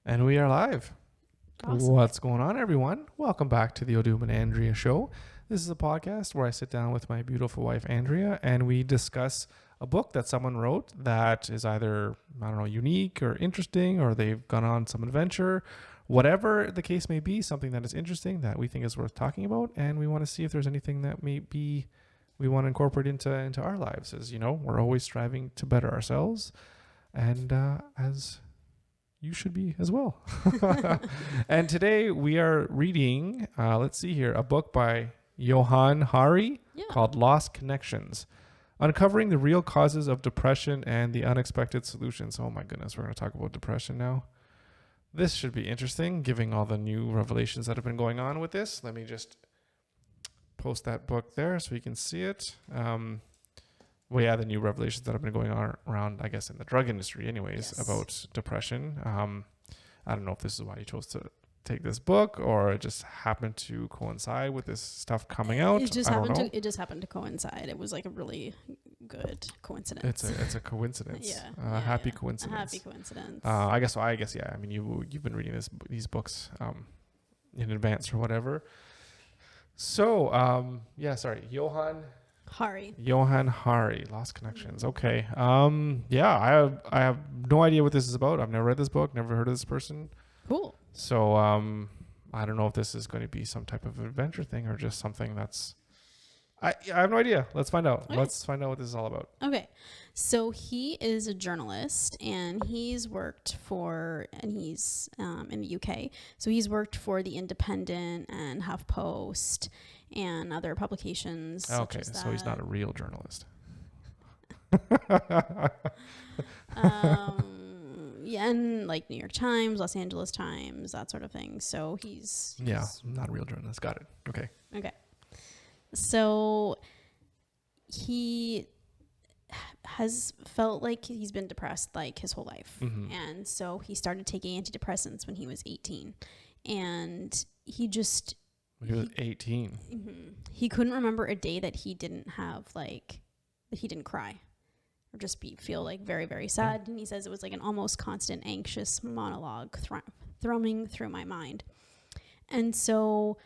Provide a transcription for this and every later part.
And we are live. Awesome. What's going on, everyone? Welcome back to the Odum and Andrea show. This is a podcast where I sit down with my beautiful wife, Andrea, and we discuss a book that someone wrote that is either, unique or interesting, or they've gone on some adventure. Whatever the case may be, something that is interesting that we think is worth talking about, and we want to see if there's anything that maybe we want to incorporate into our lives. As you know, we're always striving to better ourselves, and as you should be as well. And today we are reading, let's see here, a book by Johann Hari called Lost Connections, Uncovering the Real Causes of Depression and the Unexpected Solutions. Oh my goodness, we're going to talk about depression now. This should be interesting, given all the new revelations that have been going on with this. Let me just post that book there so you can see it. The new revelations that have been going on around, I guess, in the drug industry anyways, about depression. I don't know if this is why you chose to take this book or it just happened to coincide with this stuff coming out. It just happened to coincide. It was like a really good coincidence. It's a coincidence. Happy coincidence. A happy coincidence. I guess, yeah. I mean, you've been reading these books in advance or whatever. So, Johann Hari, Lost Connections. Okay. I have no idea what this is about. I've never read this book, never heard of this person. Cool. So, I don't know if this is going to be some type of adventure thing or just something that's... I have no idea. Let's find out. Okay. Let's find out what this is all about. Okay. So he is a journalist and he's worked for, and he's in the UK. So he's worked for The Independent and HuffPost and other publications. Okay. So he's not a real journalist. And like New York Times, Los Angeles Times, that sort of thing. So he's not a real journalist. Got it. Okay. So he has felt like he's been depressed like his whole life. Mm-hmm. And so he started taking antidepressants when he was 18. And he was 18. Mm-hmm. He couldn't remember a day that he didn't have that he didn't cry or just feel like very, very sad. Mm-hmm. And he says it was like an almost constant anxious monologue thrumming through my mind. And so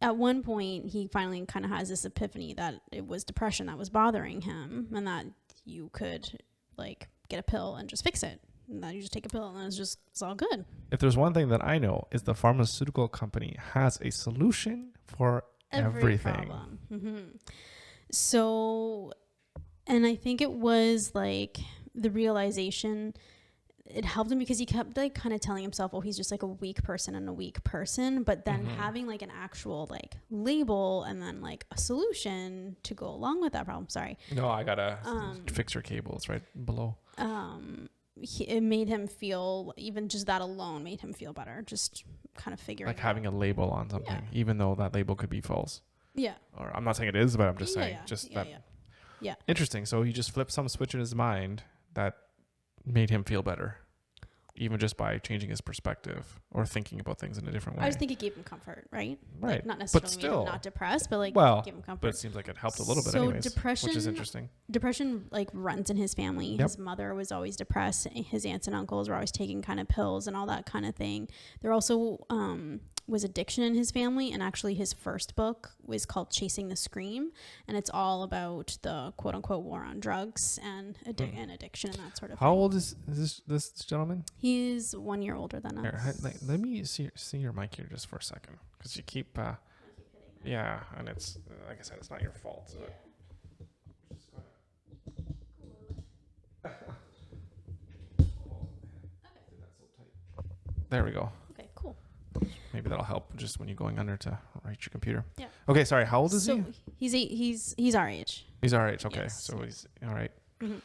at one point, he finally kind of has this epiphany that it was depression that was bothering him and that you could get a pill and just fix it. And that you just take a pill and it's all good. If there's one thing that I know is the pharmaceutical company has a solution for everything. Problem. Mm-hmm. So, and I think it was the realization, it helped him because he kept kind of telling himself, oh, he's just a weak person. But then having an actual label and then a solution to go along with that problem. Sorry. No, I gotta fix your cable. It's right below. It made him feel, even just that alone made him feel better. Just kind of figuring out. Having a label on something, even though that label could be false. Yeah. Or I'm not saying it is, but I'm just saying Yeah. Interesting. So he just flipped some switch in his mind that made him feel better, even just by changing his perspective or thinking about things in a different way. I just think it gave him comfort, right? Right. Not necessarily but still, made him not depressed, but gave him comfort. But it seems like it helped a little bit anyways, which is interesting. Depression runs in his family. Yep. His mother was always depressed. His aunts and uncles were always taking kind of pills and all that kind of thing. There also was addiction in his family, and actually his first book was called Chasing the Scream, and it's all about the quote-unquote war on drugs and addiction and that sort of thing. How old is this gentleman? He's 1 year older than us. Let me see your mic here just for a second, because you keep and it's like I said, it's not your fault. So there we go. Okay, cool. Maybe that'll help just when you're going under to right your computer. Yeah. Okay, sorry. How old is he? He's our age. He's our age. Okay, yes. So he's all right. Mm-hmm.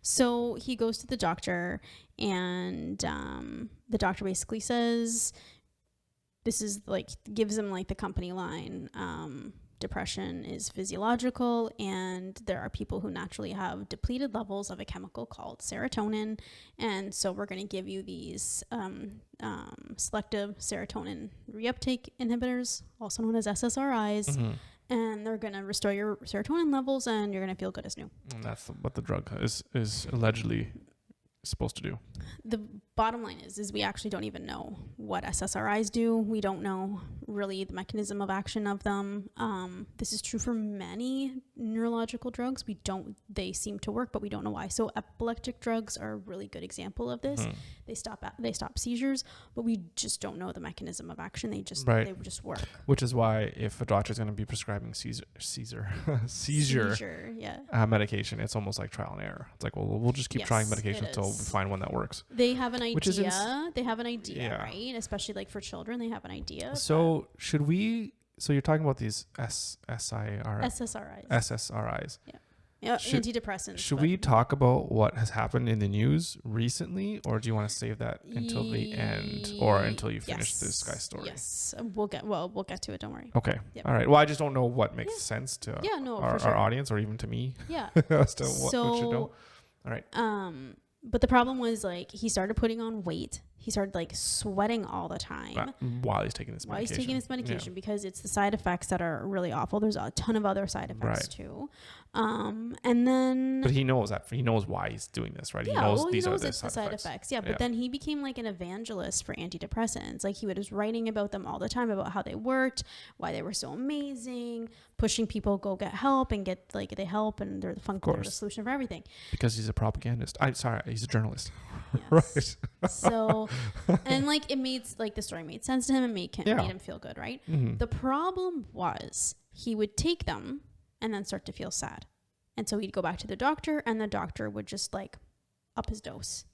So he goes to the doctor, and the doctor basically says, this is gives him the company line. Depression is physiological, and there are people who naturally have depleted levels of a chemical called serotonin, and so we're going to give you these selective serotonin reuptake inhibitors, also known as SSRIs, and they're going to restore your serotonin levels, and you're going to feel good as new. And that's what the drug is allegedly supposed to do? The bottom line is we actually don't even know what SSRIs do. We don't know really the mechanism of action of them. This is true for many neurological drugs. They seem to work, but we don't know why. So epileptic drugs are a really good example of this. They stop seizures, but we just don't know the mechanism of action. They just work. Which is why if a doctor's going to be prescribing seizure medication, it's almost like trial and error. It's like, well, we'll just keep trying medication until we find one that works. They have an idea. Right? Especially like for children, they have an idea. So should we? So you're talking about these SSRIs. Yeah, antidepressants. Should we talk about what has happened in the news recently, or do you want to save that until the end, or until you finish this guy's story? Yes, we'll get to it. Don't worry. Okay. Yep. All right. Well, I just don't know what makes sense to our audience, or even to me. Yeah. As to what should know. All right. But the problem was like he started putting on weight. He started like sweating all the time while he's taking this medication. Because it's the side effects that are really awful. There's a ton of other side effects too. And then, but he knows why he's doing this, right? Yeah, he knows it's the side effects. Yeah, but then he became like an evangelist for antidepressants. Like he was writing about them all the time, about how they worked, why they were so amazing, pushing people go get help and get like they help and they're the solution for everything. Because he's a propagandist. He's a journalist. Yes. Right. So, and like it made like the story made sense to him and made him feel good, right? Mm-hmm. The problem was he would take them and then start to feel sad. And so he'd go back to the doctor and the doctor would just like up his dose.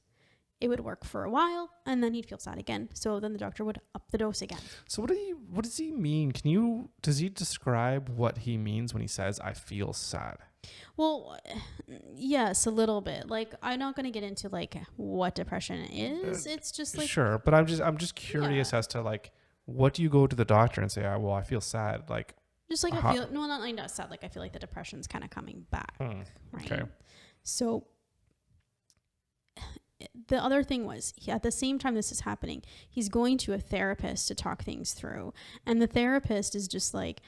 It would work for a while and then he'd feel sad again. So then the doctor would up the dose again. So what does he mean? Does he describe what he means when he says, I feel sad? Well, yes, a little bit. Like, I'm not going to get into like what depression is. It's just like, sure. But I'm just curious as to like, what do you go to the doctor and say, I feel sad? Like, just like I feel, no, not like that sad. Like I feel like the depression's kind of coming back. Right. Okay. So the other thing was at the same time this is happening, he's going to a therapist to talk things through. And the therapist is just like,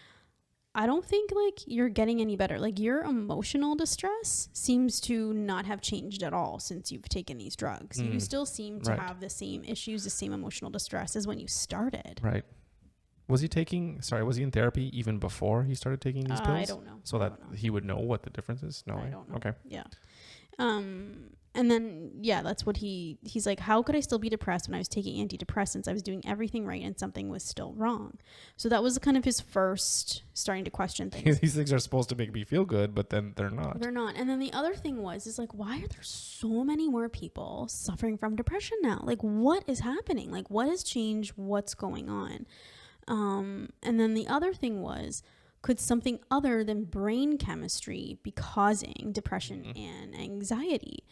I don't think like you're getting any better. Like your emotional distress seems to not have changed at all since you've taken these drugs. You still seem to have the same issues, the same emotional distress as when you started. Right. Was he in therapy even before he started taking these pills? I don't know. So that he would know what the difference is? No, I don't know. Okay. Yeah. And then, that's what he's like, how could I still be depressed when I was taking antidepressants? I was doing everything right and something was still wrong. So that was kind of his first starting to question things. These things are supposed to make me feel good, but then they're not. They're not. And then the other thing is like, why are there so many more people suffering from depression now? Like, what is happening? Like, what has changed? What's going on? And then the other thing was, could something other than brain chemistry be causing depression and anxiety?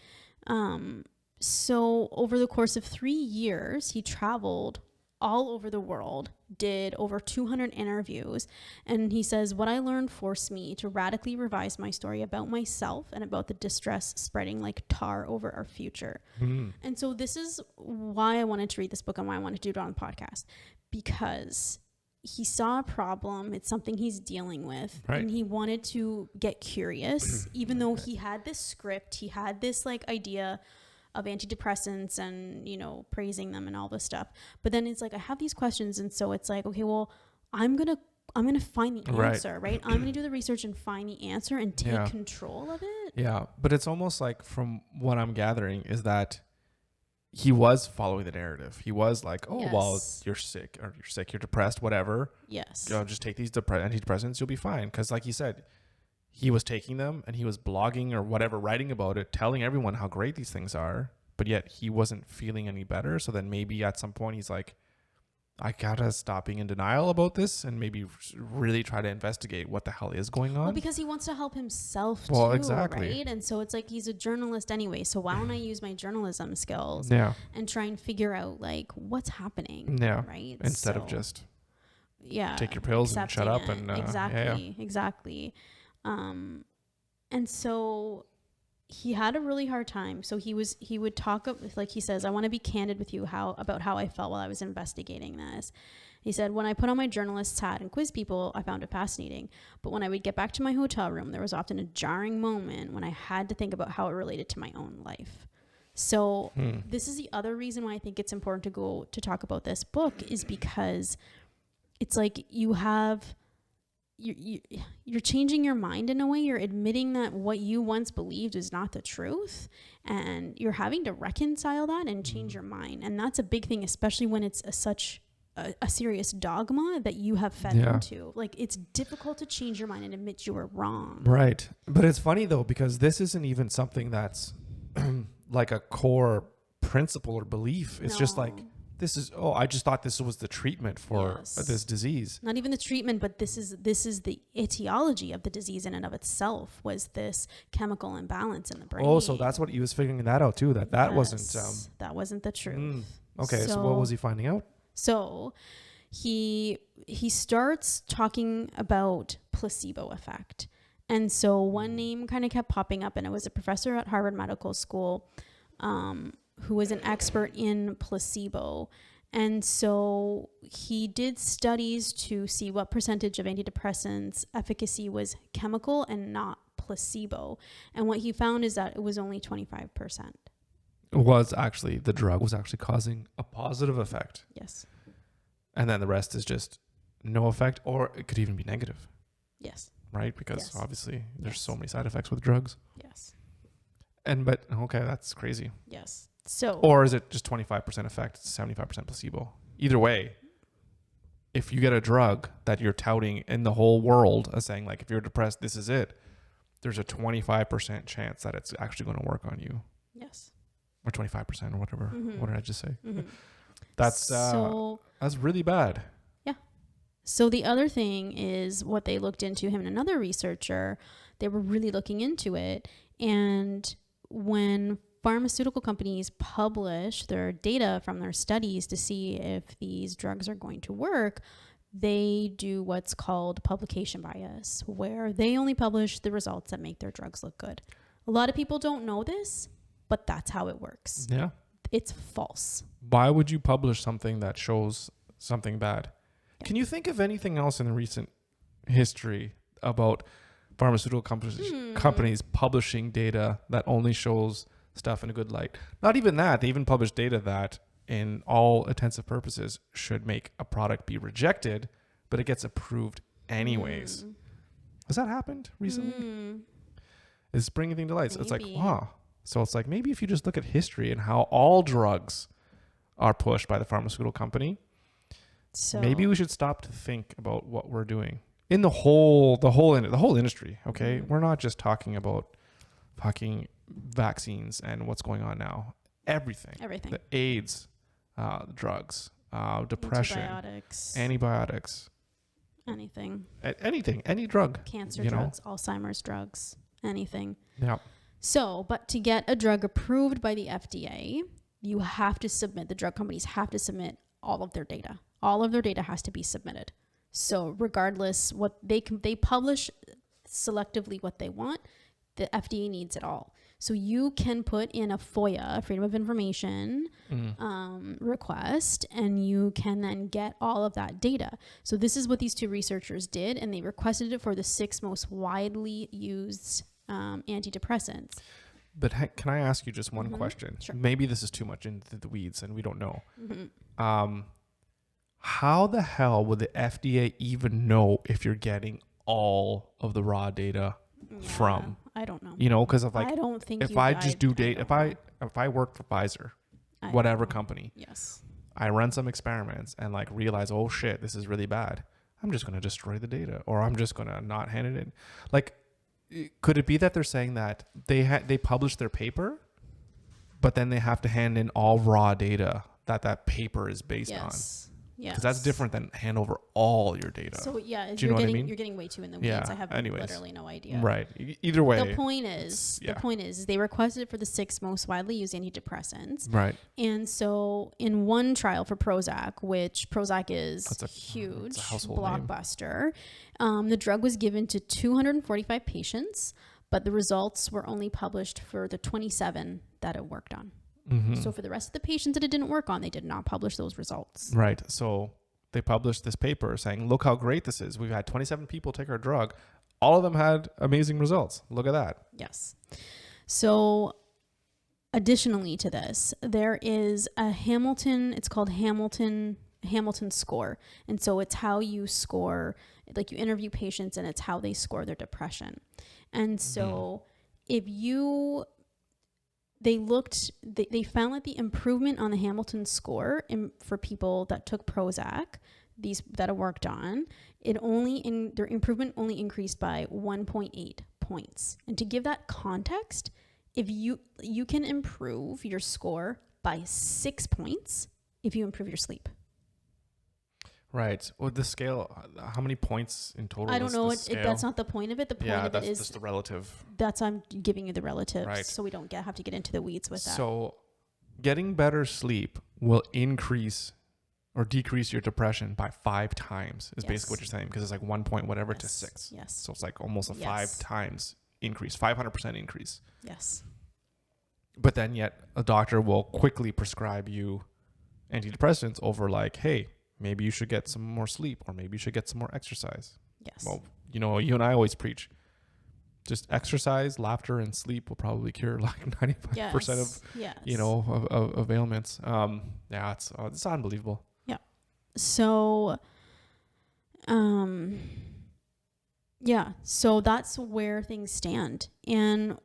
So over the course of 3 years, he traveled all over the world, did over 200 interviews. And he says, what I learned forced me to radically revise my story about myself and about the distress spreading like tar over our future. And so this is why I wanted to read this book and why I wanted to do it on the podcast, because he saw a problem. It's something he's dealing with. Right. And he wanted to get curious, even though he had this script, he had this like idea of antidepressants and, praising them and all this stuff. But then it's like, I have these questions. And so it's like, okay, well, I'm going to find the answer, right? I'm going to do the research and find the answer and take control of it. Yeah. But it's almost like, from what I'm gathering, is that he was following the narrative. He was like, well, you're sick, you're depressed, whatever. Yes. Just take these antidepressants, you'll be fine. Because like he said, he was taking them and he was blogging or whatever, writing about it, telling everyone how great these things are, but yet he wasn't feeling any better. So then maybe at some point he's like, I gotta stop being in denial about this and maybe really try to investigate what the hell is going on. Well, because he wants to help himself too, right? And so it's like, he's a journalist anyway. So why don't I use my journalism skills and try and figure out like what's happening, right? Instead of just take your pills and shut up. And exactly. And so he had a really hard time. So he would talk, like he says, I want to be candid with you about how I felt while I was investigating this. He said, when I put on my journalist's hat and quiz people, I found it fascinating. But when I would get back to my hotel room, there was often a jarring moment when I had to think about how it related to my own life. So this is the other reason why I think it's important to go to talk about this book, is because it's like you're changing your mind in a way. You're admitting that what you once believed is not the truth, and you're having to reconcile that and change your mind. And that's a big thing, especially when it's such a serious dogma that you have fed into. Like, it's difficult to change your mind and admit you were wrong. Right. But it's funny though, because this isn't even something that's like a core principle or belief. It's just like, I just thought this was the treatment for this disease. Not even the treatment, but this is the etiology of the disease in and of itself, was this chemical imbalance in the brain. Oh, so that's what he was figuring that out too, that wasn't the truth. Okay, so what was he finding out? So he starts talking about placebo effect. And so one name kind of kept popping up, and it was a professor at Harvard Medical School who was an expert in placebo. And so he did studies to see what percentage of antidepressants efficacy was chemical and not placebo. And what he found is that it was only 25%. The drug was actually causing a positive effect. Yes. And then the rest is just no effect, or it could even be negative. Yes. Right? Because obviously there's so many side effects with drugs. Yes. But okay, that's crazy. Yes. So, or is it just 25% effect, 75% placebo? Either way, if you get a drug that you're touting in the whole world as saying, like, if you're depressed, this is it, there's a 25% chance that it's actually going to work on you. Yes. Or 25% or whatever. Mm-hmm. What did I just say? Mm-hmm. That's really bad. Yeah. So the other thing is what they looked into, him and another researcher, they were really looking into it. And when pharmaceutical companies publish their data from their studies to see if these drugs are going to work, they do what's called publication bias, where they only publish the results that make their drugs look good. A lot of people don't know this, but that's how it works. Yeah. It's false. Why would you publish something that shows something bad? Yeah. Can you think of anything else in the recent history about pharmaceutical companies publishing data that only shows stuff in a good light? Not even that. They even publish data that, in all intents and purposes, should make a product be rejected, but it gets approved anyways. Has that happened recently? Is bringing anything to light? So it's like, wow. So it's like, maybe if you just look at history and how all drugs are pushed by the pharmaceutical company, so maybe we should stop to think about what we're doing in the whole industry. Okay. We're not just talking about fucking vaccines and what's going on now. Everything. The AIDS, drugs, depression, antibiotics, anything, any drug, cancer drugs, Alzheimer's drugs, anything. Yeah. So, but to get a drug approved by the FDA, you have to submit, the drug companies have to submit all of their data. All of their data has to be submitted. So regardless what they publish selectively what they want, the FDA needs it all. So you can put in a FOIA, Freedom of Information request, and you can then get all of that data. So this is what these two researchers did, and they requested it for the 6 most widely used antidepressants. But can I ask you just one question? Sure. Maybe this is too much into the weeds and we don't know. How the hell would the FDA even know if you're getting all of the raw data from? I don't know. You know, because of like, I don't think if I just do data, if I work for Pfizer, whatever company, yes, I run some experiments and like realize, oh shit, this is really bad. I'm just going to destroy the data, or I'm just going to not hand it in. Like, could it be that they're saying that they publish their paper, but then they have to hand in all raw data that paper is based on? Yes. Because that's different than hand over all your data. So yeah, do you know what I mean? You're getting way too in the weeds. Yeah, I have literally no idea. Right. Either way. The point is they requested it for the 6 most widely used antidepressants. Right. And so in one trial for Prozac, which Prozac is huge, blockbuster, the drug was given to 245 patients, but the results were only published for the 27 that it worked on. So for the rest of the patients that it didn't work on, they did not publish those results. Right. So they published this paper saying, look how great this is. We've had 27 people take our drug. All of them had amazing results. Look at that. Yes. So additionally to this, there is a it's called Hamilton score. And so it's how you score, like you interview patients and it's how they score their depression. And so they found that the improvement on the Hamilton score for people that took Prozac, these that are worked on, their improvement only increased by 1.8 points. And to give that context, if you can improve your score by 6 points if you improve your sleep. Right. Well, the scale, how many points in total? I don't know. That's not the point of it. The point of it is just the relative. I'm giving you the relatives, right. So we don't have to get into the weeds with that. So getting better sleep will increase or decrease your depression by 5 times is basically what you're saying, because it's like 1 point whatever to 6. Yes. So it's like almost a 5 times increase, 500% increase. Yes. But then yet a doctor will quickly prescribe you antidepressants over like, hey, maybe you should get some more sleep, or maybe you should get some more exercise. Yes. Well, you and I always preach, just exercise, laughter, and sleep will probably cure like 95% of ailments. It's unbelievable. Yeah. So, so that's where things stand. And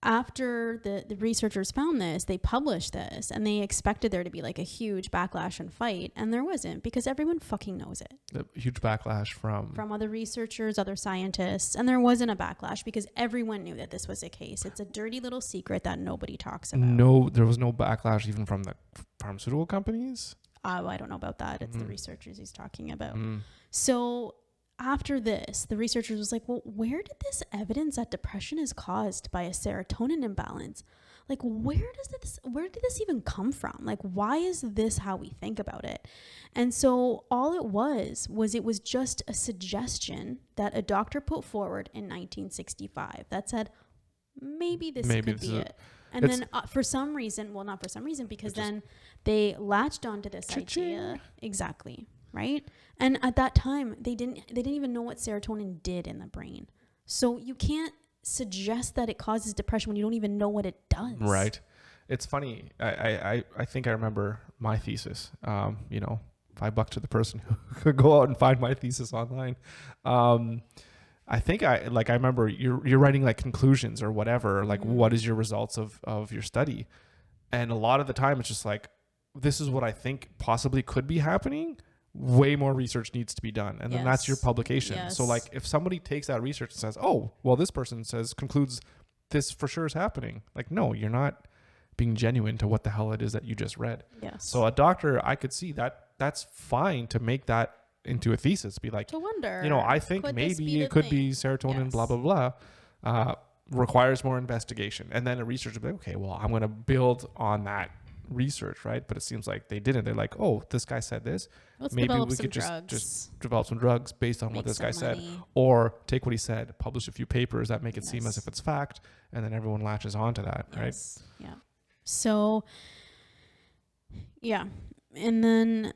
after the researchers found this, they published this, and they expected there to be like a huge backlash and fight, and there wasn't, because everyone fucking knows it. A huge backlash from other researchers, other scientists, and there wasn't a backlash because everyone knew that this was the case. It's a dirty little secret that nobody talks about. No, there was no backlash even from the pharmaceutical companies? I don't know about that. It's the researchers he's talking about. So after this, the researchers was like, well, where did this evidence that depression is caused by a serotonin imbalance? Like, where did this even come from? Like, why is this how we think about it? And so all it was just a suggestion that a doctor put forward in 1965 that said, maybe this could be it. And then for some reason, well, not for some reason, because then they latched onto this idea. Exactly. Right. And at that time, they didn't even know what serotonin did in the brain. So you can't suggest that it causes depression when you don't even know what it does. Right. It's funny. I think I remember my thesis, $5 to the person who could go out and find my thesis online. I think I remember you're writing like conclusions or whatever, like what is your results of your study? And a lot of the time it's just like, this is what I think possibly could be happening. Way more research needs to be done. And then that's your publication. Yes. So like if somebody takes that research and says, oh, well, this person concludes this for sure is happening. Like, no, you're not being genuine to what the hell it is that you just read. Yes. So a doctor, I could see that's fine to make that into a thesis. Be like, to wonder, I think maybe it could be serotonin, blah, blah, blah, requires more investigation. And then a researcher will be like, okay, well, I'm going to build on that research, right? But it seems like they didn't. They're like, oh, this guy said this. Maybe we could just develop some drugs based on what this guy said, or take what he said, publish a few papers that make it seem as if it's fact, and then everyone latches onto that, right? Yeah. So, yeah. And then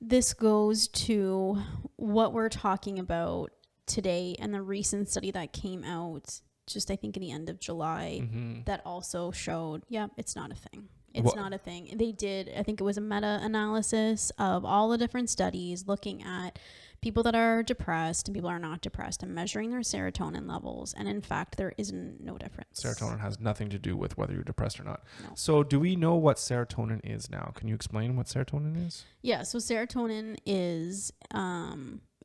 this goes to what we're talking about today and the recent study that came out just, I think, in the end of July that also showed, it's not a thing. It's not a thing. They did, I think it was a meta-analysis of all the different studies looking at people that are depressed and people that are not depressed and measuring their serotonin levels. And in fact, there is no difference. Serotonin has nothing to do with whether you're depressed or not. No. So do we know what serotonin is now? Can you explain what serotonin is? Yeah. So serotonin is,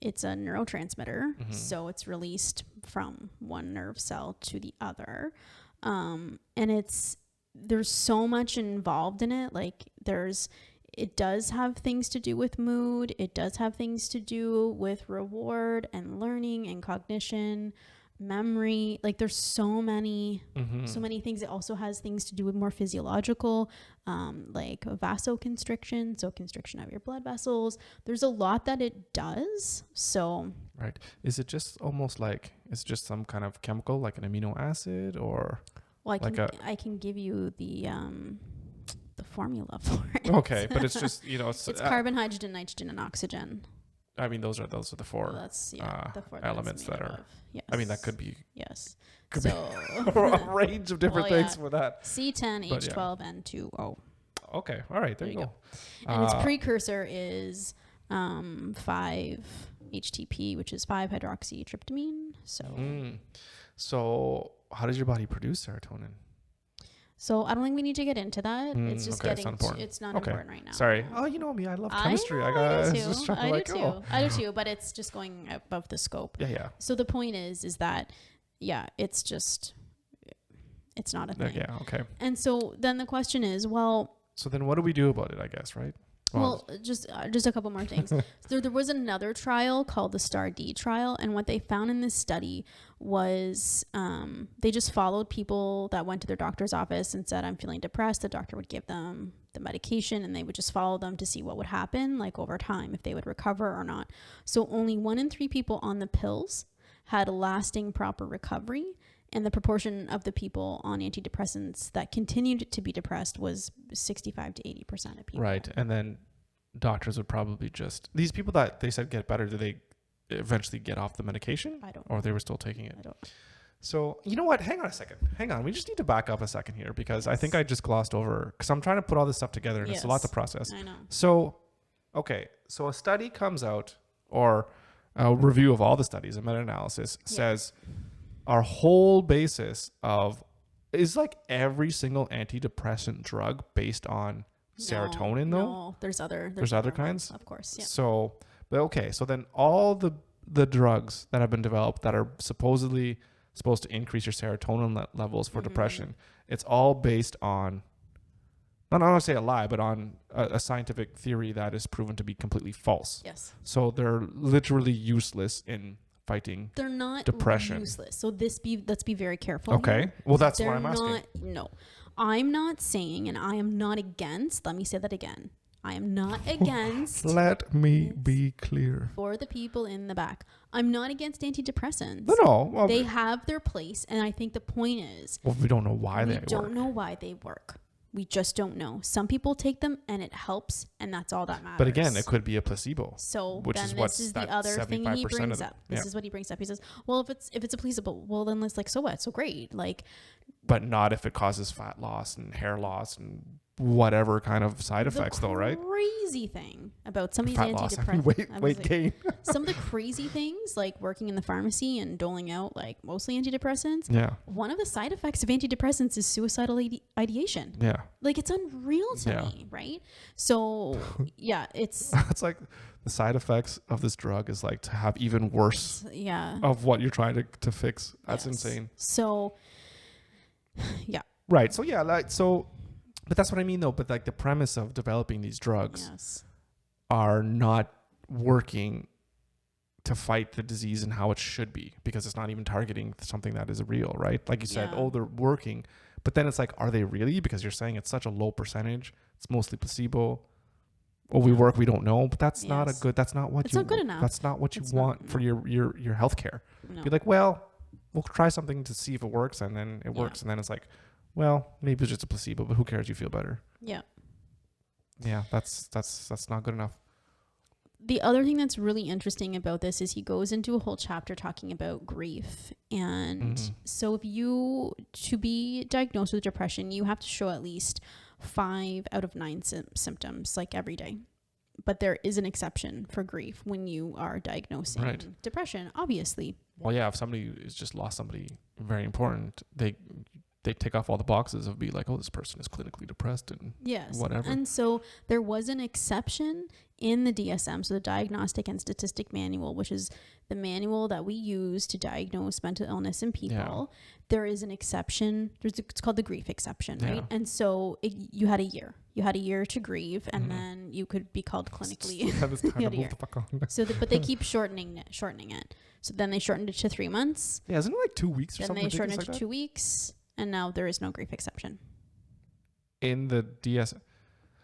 it's a neurotransmitter. So it's released from one nerve cell to the other. And there's so much involved in it. Like it does have things to do with mood. It does have things to do with reward and learning and cognition, memory. Like there's so many things. It also has things to do with more physiological, like vasoconstriction. So constriction of your blood vessels. There's a lot that it does. So. Right. Is it just almost like, it's just some kind of chemical, like an amino acid, or? Well, I can give you the formula for it. Okay, but it's just, it's carbon, hydrogen, nitrogen, and oxygen. I mean, those are the Well, four that's the four elements that it's that made are. up of. Yes. I mean, that could be Could be a range of different Well, things for that. C10, But, yeah. H12, N2O. Okay, all right, there you go. And its precursor is 5-HTP, which is 5-hydroxytryptamine. So how does your body produce serotonin? So I don't think we need to get into that. It's just okay, it's not important. It's not important right now. Sorry. Oh, you know me. I love chemistry. I do just too. trying to I do too. But it's just going above the scope. Yeah. So the point is that, it's just, it's not a thing. Yeah. Okay. And so then the question is, well. So then what do we do about it? I guess, right? Well, just a couple more things. So there was another trial called the STAR-D trial, and what they found in this study was they just followed people that went to their doctor's office and said, I'm feeling depressed. The doctor would give them the medication, and they would just follow them to see what would happen, like over time, if they would recover or not. So only 1 in 3 people on the pills had a lasting proper recovery, and the proportion of the people on antidepressants that continued to be depressed was 65 to 80% of people. Right. And then doctors would probably these people that they said get better, did they eventually get off the medication? I don't know. Or they were still taking it? I don't know. So, you know what? Hang on a second. We just need to back up a second here because I think I just glossed over, because I'm trying to put all this stuff together and it's a lot to process. I know. So, okay. So a study comes out, or a review of all the studies, a meta-analysis says our whole basis is like every single antidepressant drug based on serotonin, though? No, there's other kinds? Of course, yeah. So, but okay, so then all the drugs that have been developed that are supposedly supposed to increase your serotonin levels for depression, it's all based on, not want to say a lie, but on a scientific theory that is proven to be completely false. Yes. So they're literally useless in fighting They're not depression. useless. So let's be very careful. Okay. Here. Well, that's what I'm asking. No. I'm not saying, and I am not against, let me say that again. I am not against. Let me be clear. For the people in the back. I'm not against antidepressants. No. Well, they have their place, and I think the point is. Well, we don't know why they work. We don't know why they work. We just don't know. Some people take them and it helps, and that's all that matters. But again, it could be a placebo. So which then is this is the other thing he brings up. This is what he brings up. He says, well, if it's a placebo, well, then it's like, so what? So great. Like, but not if it causes fat loss and hair loss and whatever kind of side effects, though, right? Crazy thing about some of these fat loss, antidepressants. weight gain. Some of the crazy things, like working in the pharmacy and doling out like mostly antidepressants. Yeah. One of the side effects of antidepressants is suicidal ideation. Yeah. Like, it's unreal to me, right? So yeah, it's like the side effects of this drug is like to have even worse of what you're trying to fix. That's insane. So yeah. Right. So but that's what I mean, though. But like the premise of developing these drugs are not working to fight the disease and how it should be, because it's not even targeting something that is real, right? Like you said, they're working, but then it's like, are they really? Because you're saying it's such a low percentage. It's mostly placebo. We work, we don't know, but that's not that's not what not good enough. That's not what you want for your healthcare. No. Be like, well, we'll try something to see if it works, and then it works, and then it's like, well, maybe it's just a placebo, but who cares? You feel better. Yeah. Yeah, that's not good enough. The other thing that's really interesting about this is he goes into a whole chapter talking about grief. And so to be diagnosed with depression, you have to show at least 5 out of 9 symptoms, like every day. But there is an exception for grief when you are diagnosing depression, obviously. Well, yeah, if somebody has just lost somebody very important, they take off all the boxes of be like, oh, this person is clinically depressed and whatever. And so there was an exception in the DSM, so the Diagnostic and Statistic Manual, which is the manual that we use to diagnose mental illness in people. Yeah. There is an exception. It's called the grief exception, right? And so you had a year. You had a year to grieve, and then you could be called clinically. But they keep shortening it. So then they shortened it to 3 months. Yeah, isn't it like 2 weeks or then something? Then they shortened it to 2 weeks. And now there is no grief exception in the DSM.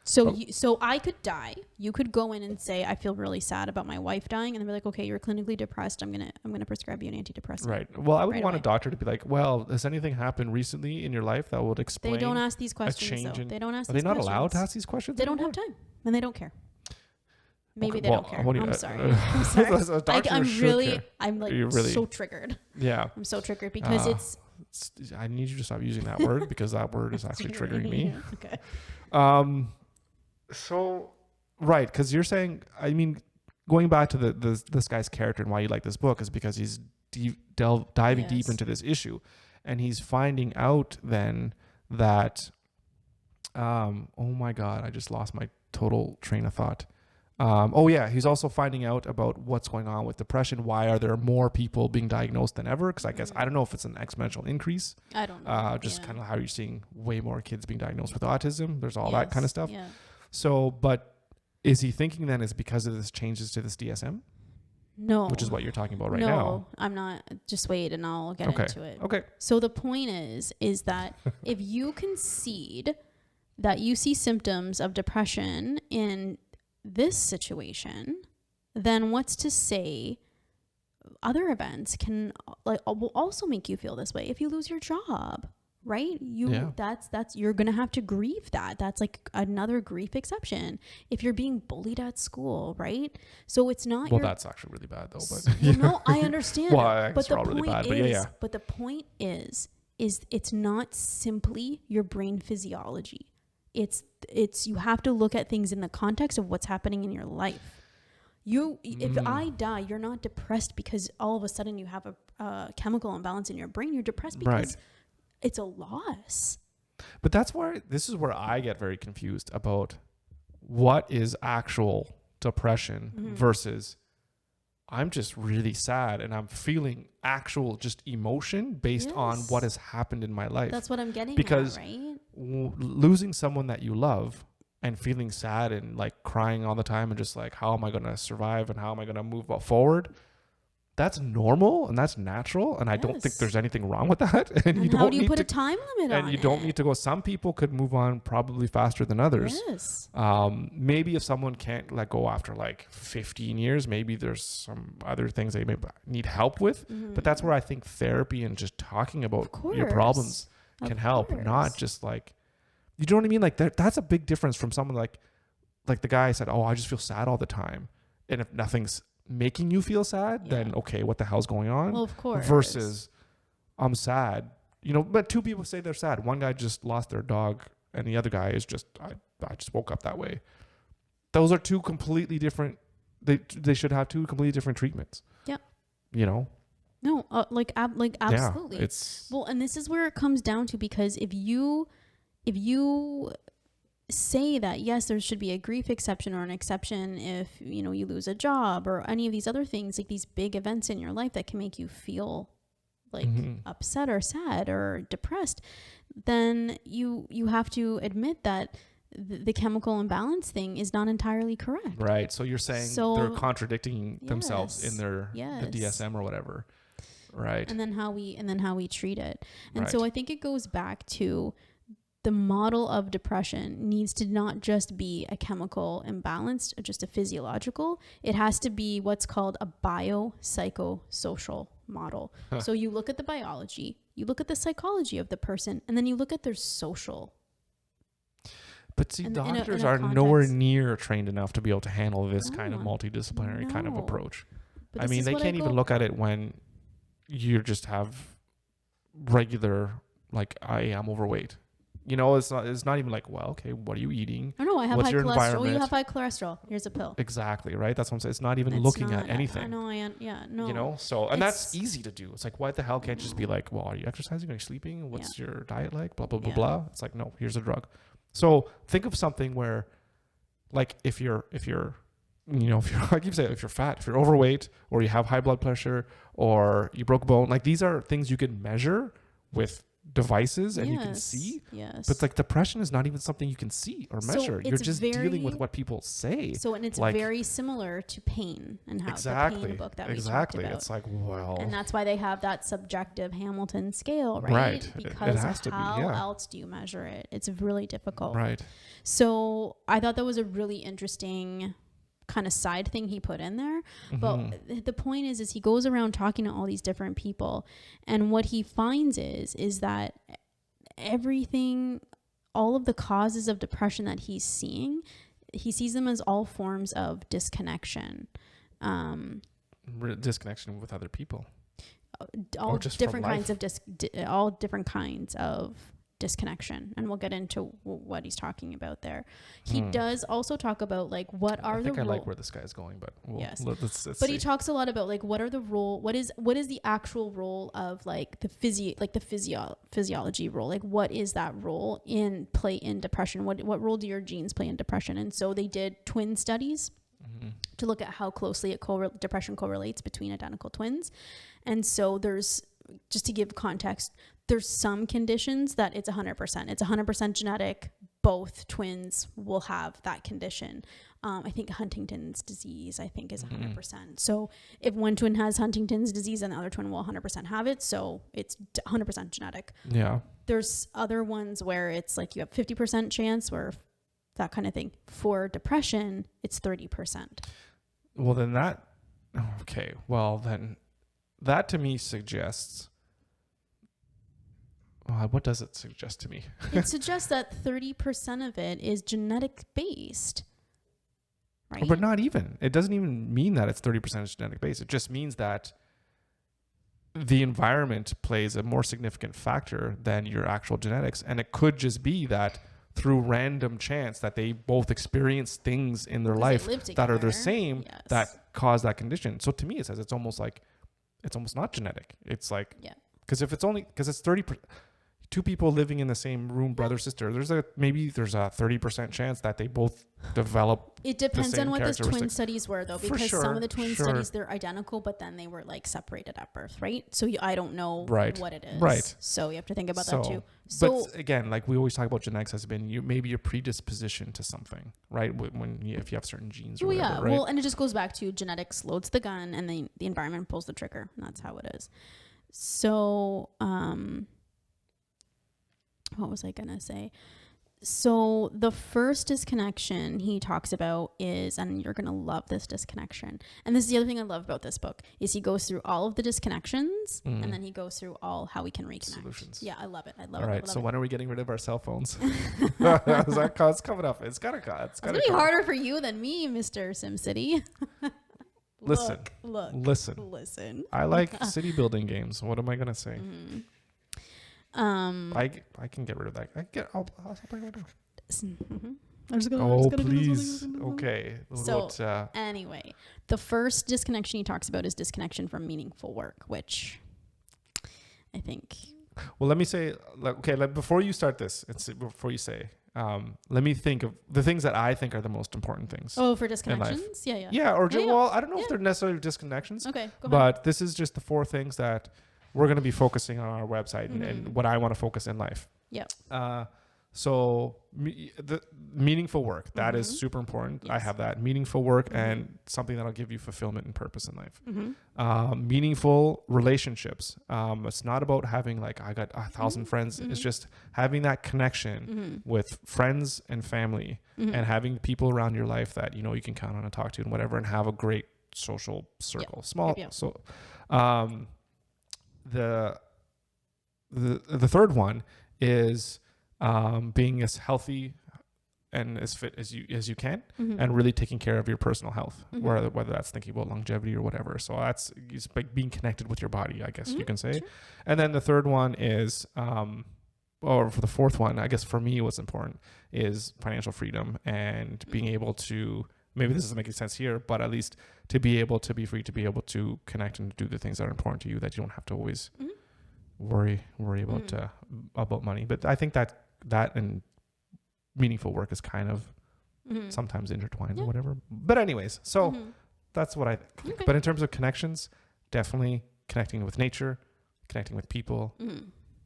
So I could die. You could go in and say, I feel really sad about my wife dying, and they'll be like, okay, you're clinically depressed. I'm gonna prescribe you an antidepressant. Right. Well, I would want a doctor to be like, well, has anything happened recently in your life that would explain? They don't ask these questions. They don't ask. Are they not allowed to ask these questions? They don't have time, and they don't care. Maybe Okay, they don't care. I'm sorry. I'm sorry. Doctors should care. I'm like You really- so triggered. Yeah. I'm so triggered because I need you to stop using that word because that word is actually triggering me. Okay. So, right, because you're saying, I mean, going back to this guy's character and why you like this book is because he's diving deep into this issue, and he's finding out then that, oh my God, I just lost my total train of thought. He's also finding out about what's going on with depression. Why are there more people being diagnosed than ever? Because I guess, I don't know if it's an exponential increase. I don't know. Just kind of how you're seeing way more kids being diagnosed with autism. There's all that kind of stuff. Yeah. So, but is he thinking then it's because of this changes to this DSM? No. Which is what you're talking about right now. No, I'm not. Just wait and I'll get into it. Okay. So the point is that if you concede that you see symptoms of depression in this situation, then what's to say other events will also make you feel this way? If you lose your job, right? That's you're gonna have to grieve that. That's like another grief exception. If you're being bullied at school, right? So it's not. Well, that's actually really bad though. But no, I understand. Well, I guess but all really bad. But the point is it's not simply your brain physiology. It's you have to look at things in the context of what's happening in your life. If I die, you're not depressed because all of a sudden you have a chemical imbalance in your brain. You're depressed because it's a loss. But this is where I get very confused about what is actual depression versus I'm just really sad and I'm feeling actual just emotion based on what has happened in my life. That's what I'm getting because at, right? Losing someone that you love and feeling sad and like crying all the time and just like, how am I going to survive and how am I going to move forward? That's normal and that's natural. And I don't think there's anything wrong with that. And how do you put a time limit on it? And you don't need to go. Some people could move on probably faster than others. Yes. Maybe if someone can't let go after like 15 years, maybe there's some other things they may need help with. But that's where I think therapy and just talking about your problems can help. Not just like, you know what I mean? Like that's a big difference from someone like the guy said, oh, I just feel sad all the time. And if nothing's making you feel sad, then okay, what the hell's going on? Well, of course. Versus I'm sad, but two people say they're sad. One guy just lost their dog and the other guy is just I just woke up that way. Those are two completely different, they should have two completely different treatments. Yeah. No, absolutely. Yeah, it's well, and this is where it comes down to, because if you say that yes, there should be a grief exception or an exception if you lose a job or any of these other things, like these big events in your life that can make you feel like upset or sad or depressed, then you have to admit that the chemical imbalance thing is not entirely correct. Right. So you're saying they're contradicting themselves in their the DSM or whatever. Right. And then how we treat it. And so I think it goes back to the model of depression needs to not just be a chemical imbalance, or just a physiological. It has to be what's called a biopsychosocial model. So you look at the biology, you look at the psychology of the person, and then you look at their social. But see, doctors are nowhere near trained enough to be able to handle this kind of multidisciplinary kind of approach. I mean, they can't even look at it when you just have regular, like, I'm overweight. It's not even like, well, okay, what are you eating? I know, I have What's high your cholesterol. You have high cholesterol. Here's a pill. Exactly, right? That's what I'm saying. It's not even looking at anything. I know, no. So, and that's easy to do. It's like, why the hell can't you just be like, well, are you exercising? Are you sleeping? What's your diet like? Blah, blah, blah, blah. It's like, no, here's a drug. So think of something where, like, if you're like you say, if you're fat, if you're overweight, or you have high blood pressure, or you broke a bone, like these are things you can measure with devices and you can see. Yes. But like depression is not even something you can see or measure. You're just dealing with what people say. So, and it's like, very similar to pain and how the pain book that we talked about. It's like, well, and that's why they have that subjective Hamilton scale, right? Because it has to how else do you measure it? It's really difficult. Right. So I thought that was a really interesting kind of side thing he put in there. But the point is he goes around talking to all these different people, and what he finds is that everything, all of the causes of depression that he's seeing, he sees them as all forms of disconnection. Disconnection with other people. All just different from kinds of all different kinds of disconnection, and we'll get into what he's talking about there. He does also talk about like what are I think the I like where this guy's going, but yes. let's But see. he talks a lot about like what are the role, what is the actual role of like the physiology role, like what is that role in play in depression, what role do your genes play in depression? And so they did twin studies to look at how closely depression correlates between identical twins. And so there's, just to give context, there's some conditions that it's 100%. It's 100% genetic. Both twins will have that condition. I think Huntington's disease, I think, is 100%. So if one twin has Huntington's disease, then the other twin will 100% have it. So it's 100% genetic. Yeah. There's other ones where it's like you have 50% chance, where that kind of thing. For depression, it's 30%. Well, then okay. Well, then that to me suggests, what does it suggest to me? It suggests that 30% of it is genetic based, right? But not even. It doesn't even mean that it's 30% is genetic based. It just means that the environment plays a more significant factor than your actual genetics. And it could just be that through random chance that they both experience things in their life that are the same, yes, that cause that condition. So to me, it says it's almost not genetic. It's like, because if it's 30%, two people living in the same room, brother, sister, maybe there's a 30% chance that they both develop. It depends on what the twin studies were, though, because some of the twin studies, they're identical, but then they were like separated at birth, right? So I don't know what it is. Right. So you have to think about that too. So, but again, like we always talk about genetics has been maybe your predisposition to something, right? If you have certain genes or whatever, right? Well, and it just goes back to genetics loads the gun and the environment pulls the trigger. And that's how it is. So, what was I going to say? So the first disconnection he talks about is, and you're going to love this disconnection. And this is the other thing I love about this book, is he goes through all of the disconnections and then he goes through how we can reconnect. Solutions. Yeah, I love it. All right. So when are we getting rid of our cell phones? It's coming up. It's going to be harder for you than me, Mr. SimCity. Listen. Listen. I like city building games. What am I going to say? I can get rid of that. I'll play right now. Please. Okay. So anyway, the first disconnection he talks about is disconnection from meaningful work, which I think. Well, let me say, before you start this, before you say, let me think of the things that I think are the most important things. Oh, for disconnections? Yeah. Yeah. Well, I don't know if they're necessarily disconnections. Okay, go ahead. But this is just the 4 things that we're going to be focusing on our website and what I want to focus in life. Yep. So the meaningful work, that is super important. Yes. I have that meaningful work and something that'll give you fulfillment and purpose in life. Meaningful relationships. It's not about having I got 1,000 friends. It's just having that connection with friends and family and having people around your life that, you can count on and talk to and whatever, and have a great social circle. Yep. Small. Yep. So, the third one is being as healthy and as fit as you can and really taking care of your personal health, whether that's thinking about longevity or whatever. So that's like being connected with your body, I guess you can say. Sure. And then the third one is or for the fourth one, I guess for me what's important is financial freedom and being able to, maybe this isn't making sense here, but at least to be able to be free, to be able to connect and do the things that are important to you, that you don't have to always worry about money. But I think that and meaningful work is kind of sometimes intertwined or whatever. But anyways, so that's what I think. Okay. But in terms of connections, definitely connecting with nature, connecting with people,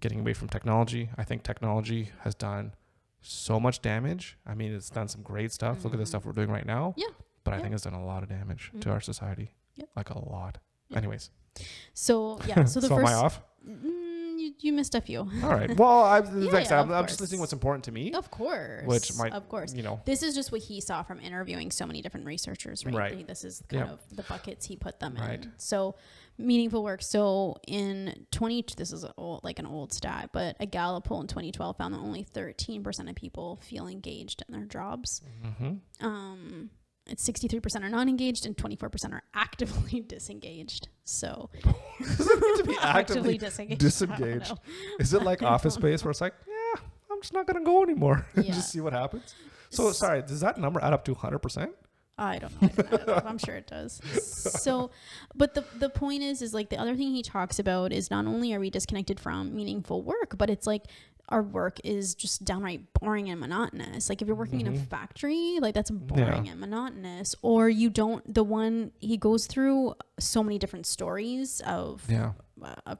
getting away from technology. I think technology has done so much damage. I mean, it's done some great stuff. Look at the stuff we're doing right now. Yeah. But I think it's done a lot of damage to our society. Yep. Like a lot. Yep. Anyways. So, yeah. So the so first... am I off? you missed a few. All right. Well, I'm of just course. listing what's important to me. Of course. Which might, of course. you know. This is just what he saw from interviewing so many different researchers, right? Right. This is kind of the buckets he put them Right. in. So meaningful work. So this is an old stat, but a Gallup poll in 2012 found that only 13% of people feel engaged in their jobs. Mm-hmm. It's 63% are non-engaged and 24% are actively disengaged. So to be actively disengaged. disengaged. Is it like Office Space where it's like, yeah, I'm just not going to go anymore and Yeah. just see what happens? So sorry, does that number add up to 100%? I don't know. I'm sure it does. So, but the point is like the other thing he talks about is not only are we disconnected from meaningful work, but it's like our work is just downright boring and monotonous. Like if you're working in a factory, like that's boring and monotonous. Or he goes through so many different stories of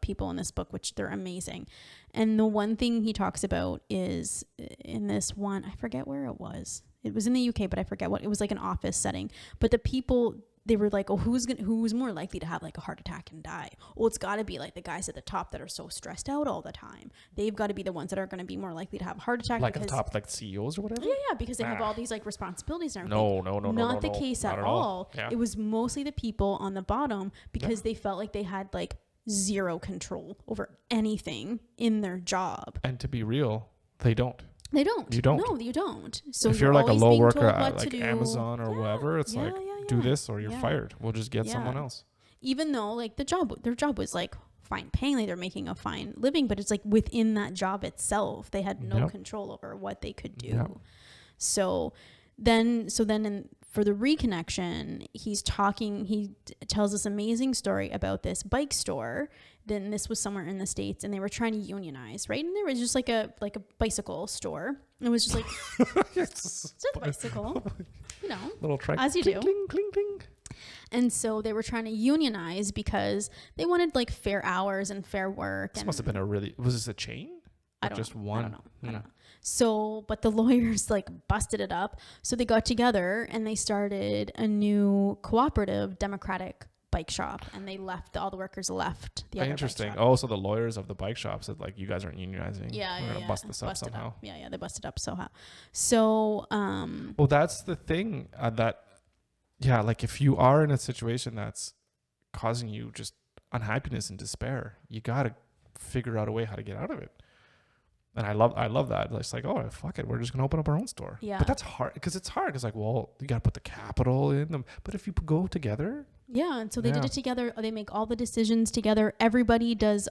people in this book, which they're amazing. And the one thing he talks about is in this one, I forget where it was. It was in the UK, but I forget what. It was like an office setting. But the people, they were like, oh, who's more likely to have like a heart attack and die? Oh, it's got to be like the guys at the top that are so stressed out all the time. They've got to be the ones that are going to be more likely to have a heart attack. Like at the top, like CEOs or whatever? Yeah, because they have all these like responsibilities and everything. No. Not the case at all. Yeah. It was mostly the people on the bottom because they felt like they had like zero control over anything in their job. And to be real, they don't. They don't. You don't. No, you don't. So if you're like a always low being worker told at what like to do. Amazon or whatever, it's like do this or you're fired. We'll just get someone else. Even though like their job was like fine paying, like they're making a fine living, but it's like within that job itself, they had no control over what they could do. Yep. So then for the reconnection, he tells this amazing story about this bike store. Then this was somewhere in the States and they were trying to unionize, right? And there was just like a bicycle store. It was just like, it's a bicycle, you know, little track, as you cling, do. cling, cling, cling. And so they were trying to unionize because they wanted like fair hours and fair work. This and must have been was this a chain? I don't just know. one? I don't know. So, but the lawyers like busted it up. So they got together and they started a new cooperative democratic bike shop, and all the workers left the other Interesting. bike shop. Oh, so the lawyers of the bike shop said like, you guys aren't unionizing. Yeah, We're gonna bust this up somehow. Yeah, they busted up somehow. So, well, that's the thing like if you are in a situation that's causing you just unhappiness and despair, you got to figure out a way how to get out of it. And I love that. It's like, oh, fuck it, we're just gonna open up our own store. Yeah. But that's hard because it's hard. It's like, well, you gotta put the capital in them. But if you go together. Yeah, and so they did it together. They make all the decisions together. Everybody does.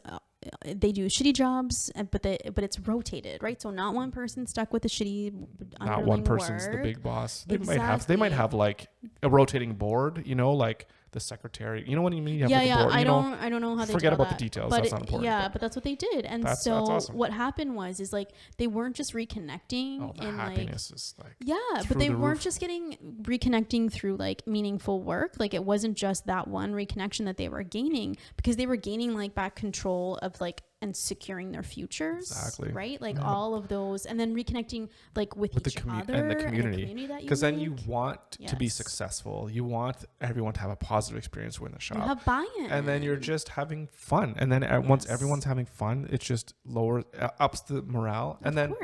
They do shitty jobs, but it's rotated, right? So not one person stuck with the shitty. Not one person's the big boss. They might have like a rotating board. You know, like the secretary. You know what I mean? You have like a board, I don't know how they forget do about that. the details. But that's not important. Yeah, but that's what they did. And that's so awesome. what happened was like they weren't just reconnecting. Oh, the happiness is like but they weren't just reconnecting through like meaningful work. Like it wasn't just that one reconnection that they were gaining, because they were gaining like back control of like and securing their futures. Exactly. Right? Like all of those, and then reconnecting like with each other and the community. Because then you want to be successful. You want everyone to have a positive experience when the shop. You have buy-in. And then you're just having fun. And then once everyone's having fun, it just ups the morale. And then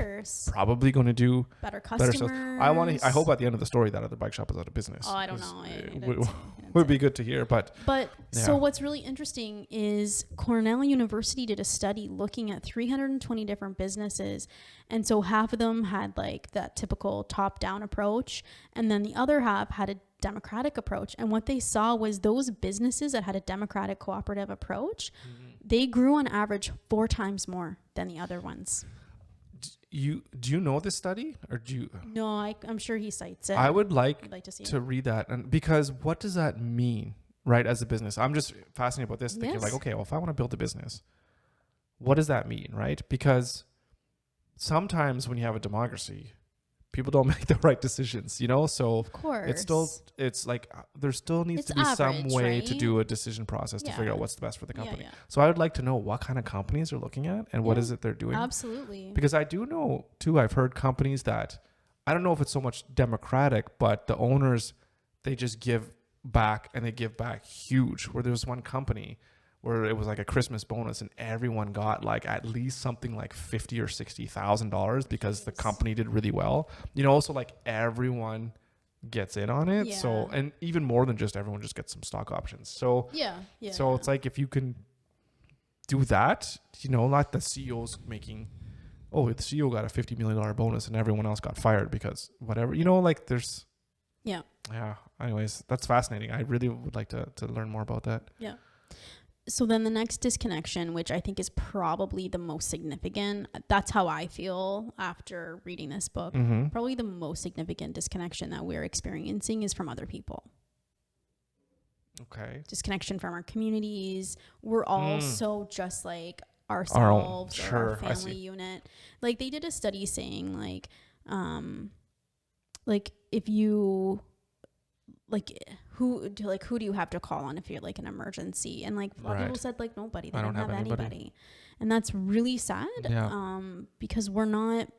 probably going to do better customers. Sales. I hope at the end of the story that other bike shop is out of business. Oh, I don't know. It would be good to hear. But so what's really interesting is Cornell University did a study looking at 320 different businesses. And so half of them had like that typical top-down approach. And then the other half had a democratic approach. And what they saw was those businesses that had a democratic cooperative approach, they grew on average 4 times more than the other ones. Do you know this study, or do you? No, I'm sure he cites it. I would like to read that, and because what does that mean, right? As a business, I'm just fascinated about this. Thinking like, okay, well, if I want to build a business, what does that mean, right? Because sometimes when you have a democracy, people don't make the right decisions, you know? So of course, it's like there still needs to be some way to do a decision process to figure out what's the best for the company. So I would like to know what kind of companies they're looking at and what is it they're doing. Absolutely. Because I do know too, I've heard companies that, I don't know if it's so much democratic, but the owners, they just give back, and they give back huge. Where there's one company where it was like a Christmas bonus and everyone got like at least something like $50,000 or $60,000 because the company did really well. So like everyone gets in on it. Yeah. So, and even more than just everyone just gets some stock options. So so it's like if you can do that, not the CEO's making, the CEO got a $50 million bonus and everyone else got fired because whatever, like there's yeah. Anyways, that's fascinating. I really would like to learn more about that. Yeah. So then the next disconnection, which I think is probably the most significant, that's how I feel after reading this book. Mm-hmm. Probably the most significant disconnection that we're experiencing is from other people. Okay. Disconnection from our communities. We're all so just like ourselves or our family unit. Like they did a study saying like if you who do you have to call on if you're like an emergency? And like a lot of people said like nobody. They don't have anybody. And that's really sad. Because we're not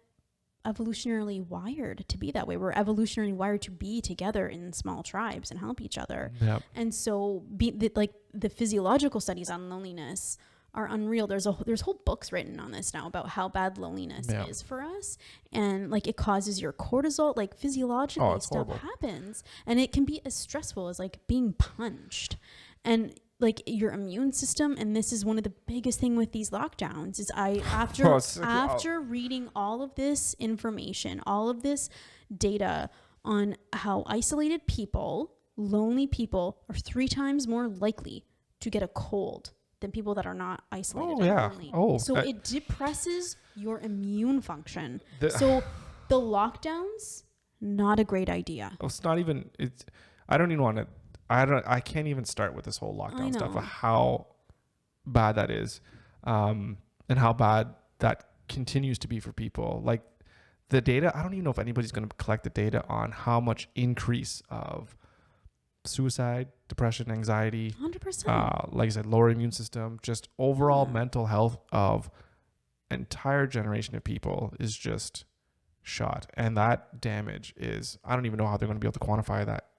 evolutionarily wired to be that way. We're evolutionarily wired to be together in small tribes and help each other. Yep. And so the physiological studies on loneliness are unreal. There's whole books written on this now about how bad loneliness is for us, and like it causes your cortisol, like physiologically stuff happens, and it can be as stressful as like being punched, and like your immune system. And this is one of the biggest thing with these lockdowns is after reading all of this information, all of this data on how isolated people, lonely people are 3 times more likely to get a cold than people that are not isolated and lonely. So it depresses your immune function. So the lockdowns, not a great idea. It's not even, I can't even start with this whole lockdown stuff of how bad that is, and how bad that continues to be for people. Like the data, I don't even know if anybody's going to collect the data on how much increase of suicide, depression, anxiety, 100%. like I said, lower immune system, just overall mental health of entire generation of people is just shot. And that damage is, I don't even know how they're going to be able to quantify that,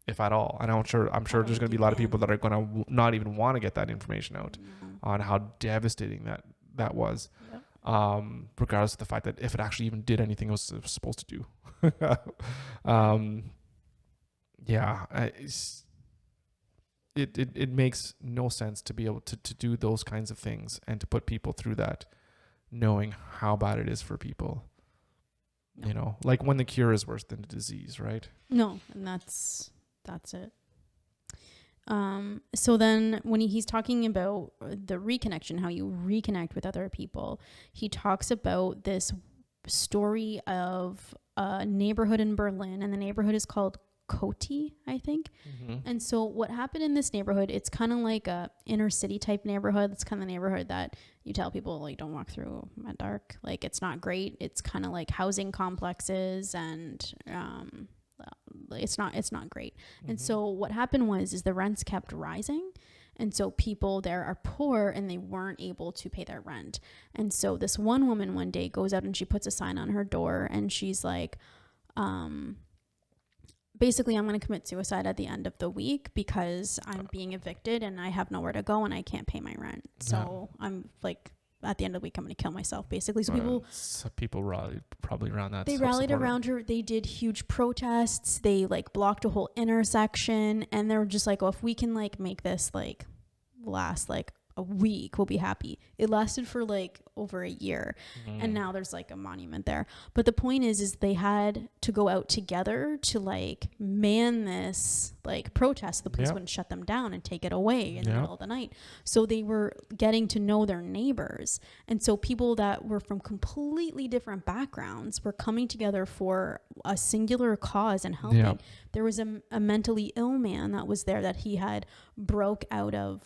if at all. And I'm sure there's going to be a lot of people that are going to not even want to get that information out on how devastating that was. Yep. Regardless of the fact that if it actually even did anything it was supposed to do. It makes no sense to be able to do those kinds of things and to put people through that, knowing how bad it is for people. No. Like when the cure is worse than the disease, right? No, and that's it. So then when he's talking about the reconnection, how you reconnect with other people, he talks about this story of a neighborhood in Berlin, and the neighborhood is called Coty, I think. Mm-hmm. And so what happened in this neighborhood, it's kind of like a inner city type neighborhood. It's kind of the neighborhood that you tell people like don't walk through at dark. Like it's not great. It's kind of like housing complexes, and it's not great. Mm-hmm. And so what happened is the rents kept rising. And so people there are poor and they weren't able to pay their rent. And so this one woman one day goes out and she puts a sign on her door and she's like, basically, I'm going to commit suicide at the end of the week because I'm being evicted and I have nowhere to go and I can't pay my rent. So I'm like, at the end of the week, I'm going to kill myself, basically. So people rallied probably around that. They rallied around her. They did huge protests. They like blocked a whole intersection, and they were just like, "Oh, if we can like make this like last like a week, we'll be happy." It lasted for like over a year, and now there's like a monument there. But the point is they had to go out together to like man this like protest. The police wouldn't shut them down and take it away in the middle of the night. So they were getting to know their neighbors, and so people that were from completely different backgrounds were coming together for a singular cause and helping. There was a mentally ill man that was there that he had broke out of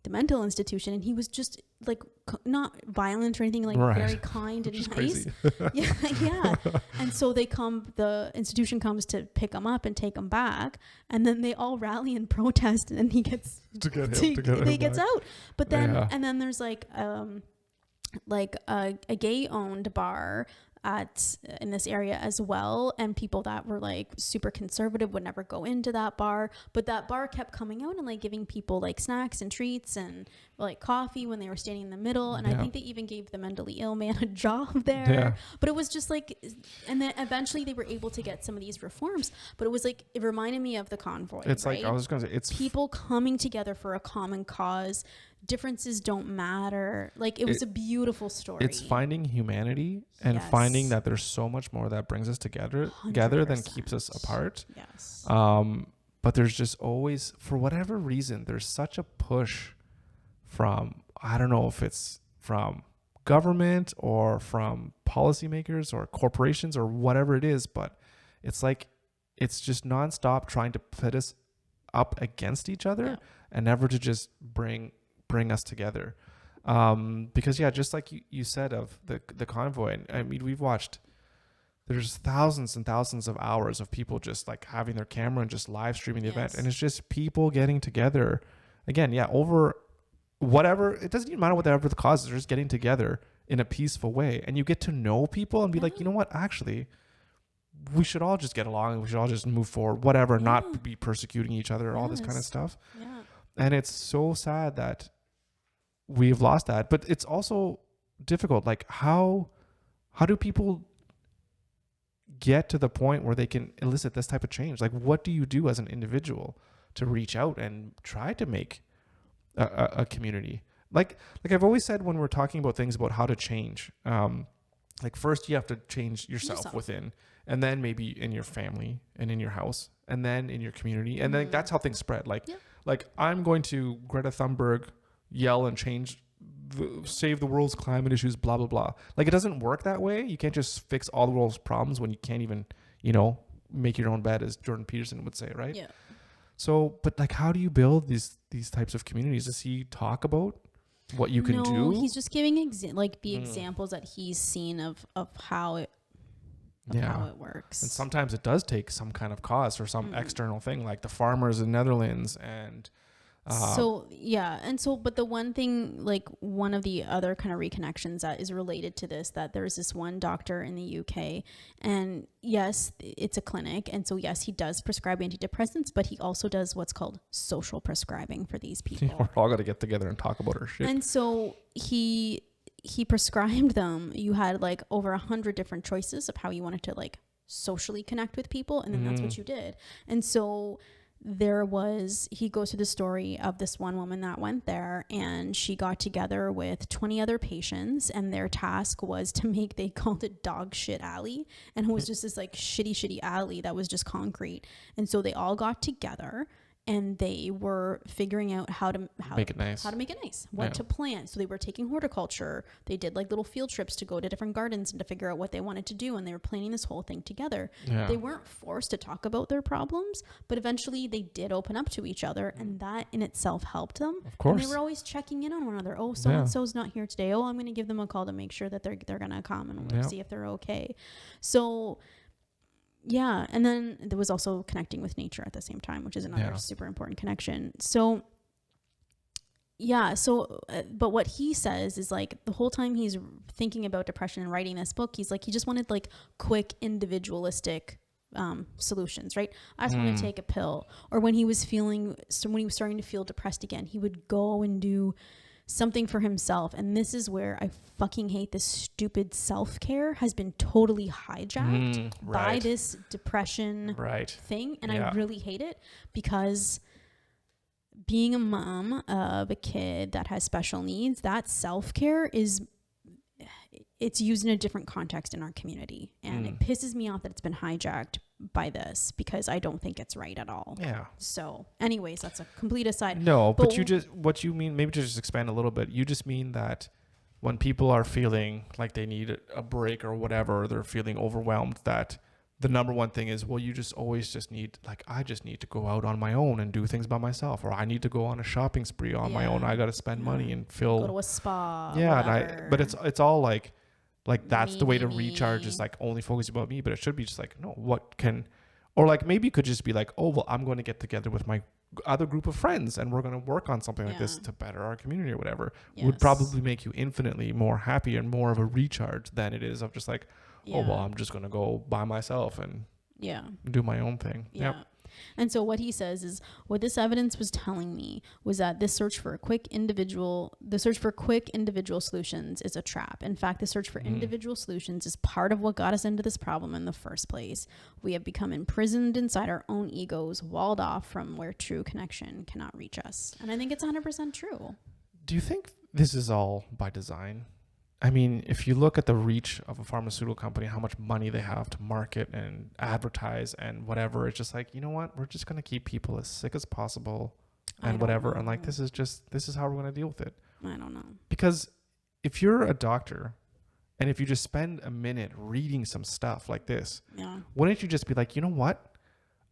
the mental institution, and he was just like not violent or anything, like very kind and nice. yeah. And so the institution comes to pick him up and take him back, and then they all rally and protest, and he gets gets out. But then and then there's like a gay owned bar in this area as well, and people that were like super conservative would never go into that bar, but that bar kept coming out and like giving people like snacks and treats and like coffee when they were standing in the middle, and I think they even gave the mentally ill man a job there. But it was just like, and then eventually they were able to get some of these reforms, but it was like, it reminded me of the convoy. It's right? like, I was gonna say, it's people coming together for a common cause. Differences don't matter. Like, it was a beautiful story. It's finding humanity and finding that there's so much more that brings us together 100%. than keeps us apart. Yes. But there's just always, for whatever reason, there's such a push from, I don't know if it's from government or from policymakers or corporations or whatever it is, but it's like, it's just nonstop trying to put us up against each other and never to just bring us together. Because just like you said of the convoy, and I mean, we've watched, there's thousands and thousands of hours of people just like having their camera and just live streaming the event, and it's just people getting together again, over whatever, it doesn't even matter whatever the cause is, they're just getting together in a peaceful way, and you get to know people and be like, you know what, actually we should all just get along and we should all just move forward, whatever, not be persecuting each other, all this kind of stuff. And it's so sad that we've lost that, but it's also difficult. Like, how do people get to the point where they can elicit this type of change? Like, what do you do as an individual to reach out and try to make a community? Like I've always said when we're talking about things about how to change, like first you have to change yourself within, and then maybe in your family and in your house, and then in your community, and then that's how things spread. Like I'm going to Greta Thunberg yell and save the world's climate issues, blah blah blah. Like, it doesn't work that way. You can't just fix all the world's problems when you can't even, make your own bed, as Jordan Peterson would say, right? So, but like, how do you build these types of communities? Does he talk about what you can do? No, he's just giving examples that he's seen of how it how it works. And sometimes it does take some kind of cause or some external thing, like the farmers in Netherlands and but the one thing, like one of the other kind of reconnections that is related to this, that there's this one doctor in the UK, and yes, it's a clinic, and so yes, he does prescribe antidepressants, but he also does what's called social prescribing for these people. We're all got to get together and talk about our shit. And so he prescribed them. You had like over 100 different choices of how you wanted to like socially connect with people, and then that's what you did. And so he goes through the story of this one woman that went there, and she got together with 20 other patients, and their task was to make, they called it dog shit alley, and it was just this like shitty alley that was just concrete. And so they all got together and they were figuring out how to make it nice, what to plant. So they were taking horticulture. They did like little field trips to go to different gardens and to figure out what they wanted to do. And they were planning this whole thing together. They weren't forced to talk about their problems, but eventually they did open up to each other. And that in itself helped them. Of course. And they were always checking in on one another. Oh, so-and-so's not here today. Oh, I'm going to give them a call to make sure that they're going to come and see if they're okay. So yeah, and then there was also connecting with nature at the same time, which is another super important connection. So but what he says is like the whole time he's thinking about depression and writing this book, he's like, he just wanted like quick individualistic solutions, right? I just want to take a pill. Or when he was starting to feel depressed again, he would go and do something for himself. And this is where I fucking hate this stupid self-care has been totally hijacked by this depression thing. And I really hate it, because being a mom of a kid that has special needs, that self-care it's used in a different context in our community. And it pisses me off that it's been hijacked by this, because I don't think it's right at all. Yeah. So anyways, that's a complete aside. No, but what you mean, maybe to just expand a little bit, you just mean that when people are feeling like they need a break or whatever, or they're feeling overwhelmed, that the number one thing is, well, you just always just need, like, I just need to go out on my own and do things by myself, or I need to go on a shopping spree on my own. I got to spend money and go to a spa. Yeah. But it's all like that's the way to recharge, is like only focus about me. But it should be just like, no, or like maybe you could just be like, oh, well, I'm going to get together with my other group of friends and we're going to work on something like this to better our community or whatever. Would probably make you infinitely more happy and more of a recharge than it is of just like, oh, well, I'm just going to go by myself and do my own thing. Yeah. And so what he says is, what this evidence was telling me was that the search for quick individual solutions is a trap. In fact, the search for individual solutions is part of what got us into this problem in the first place. We have become imprisoned inside our own egos, walled off from where true connection cannot reach us. And I think it's 100% true. Do you think this is all by design? I mean, if you look at the reach of a pharmaceutical company, how much money they have to market and advertise and whatever, it's just like, you know what? We're just going to keep people as sick as possible and whatever. And like, this is how we're going to deal with it. I don't know. Because if you're a doctor and if you just spend a minute reading some stuff like this, wouldn't you just be like, you know what?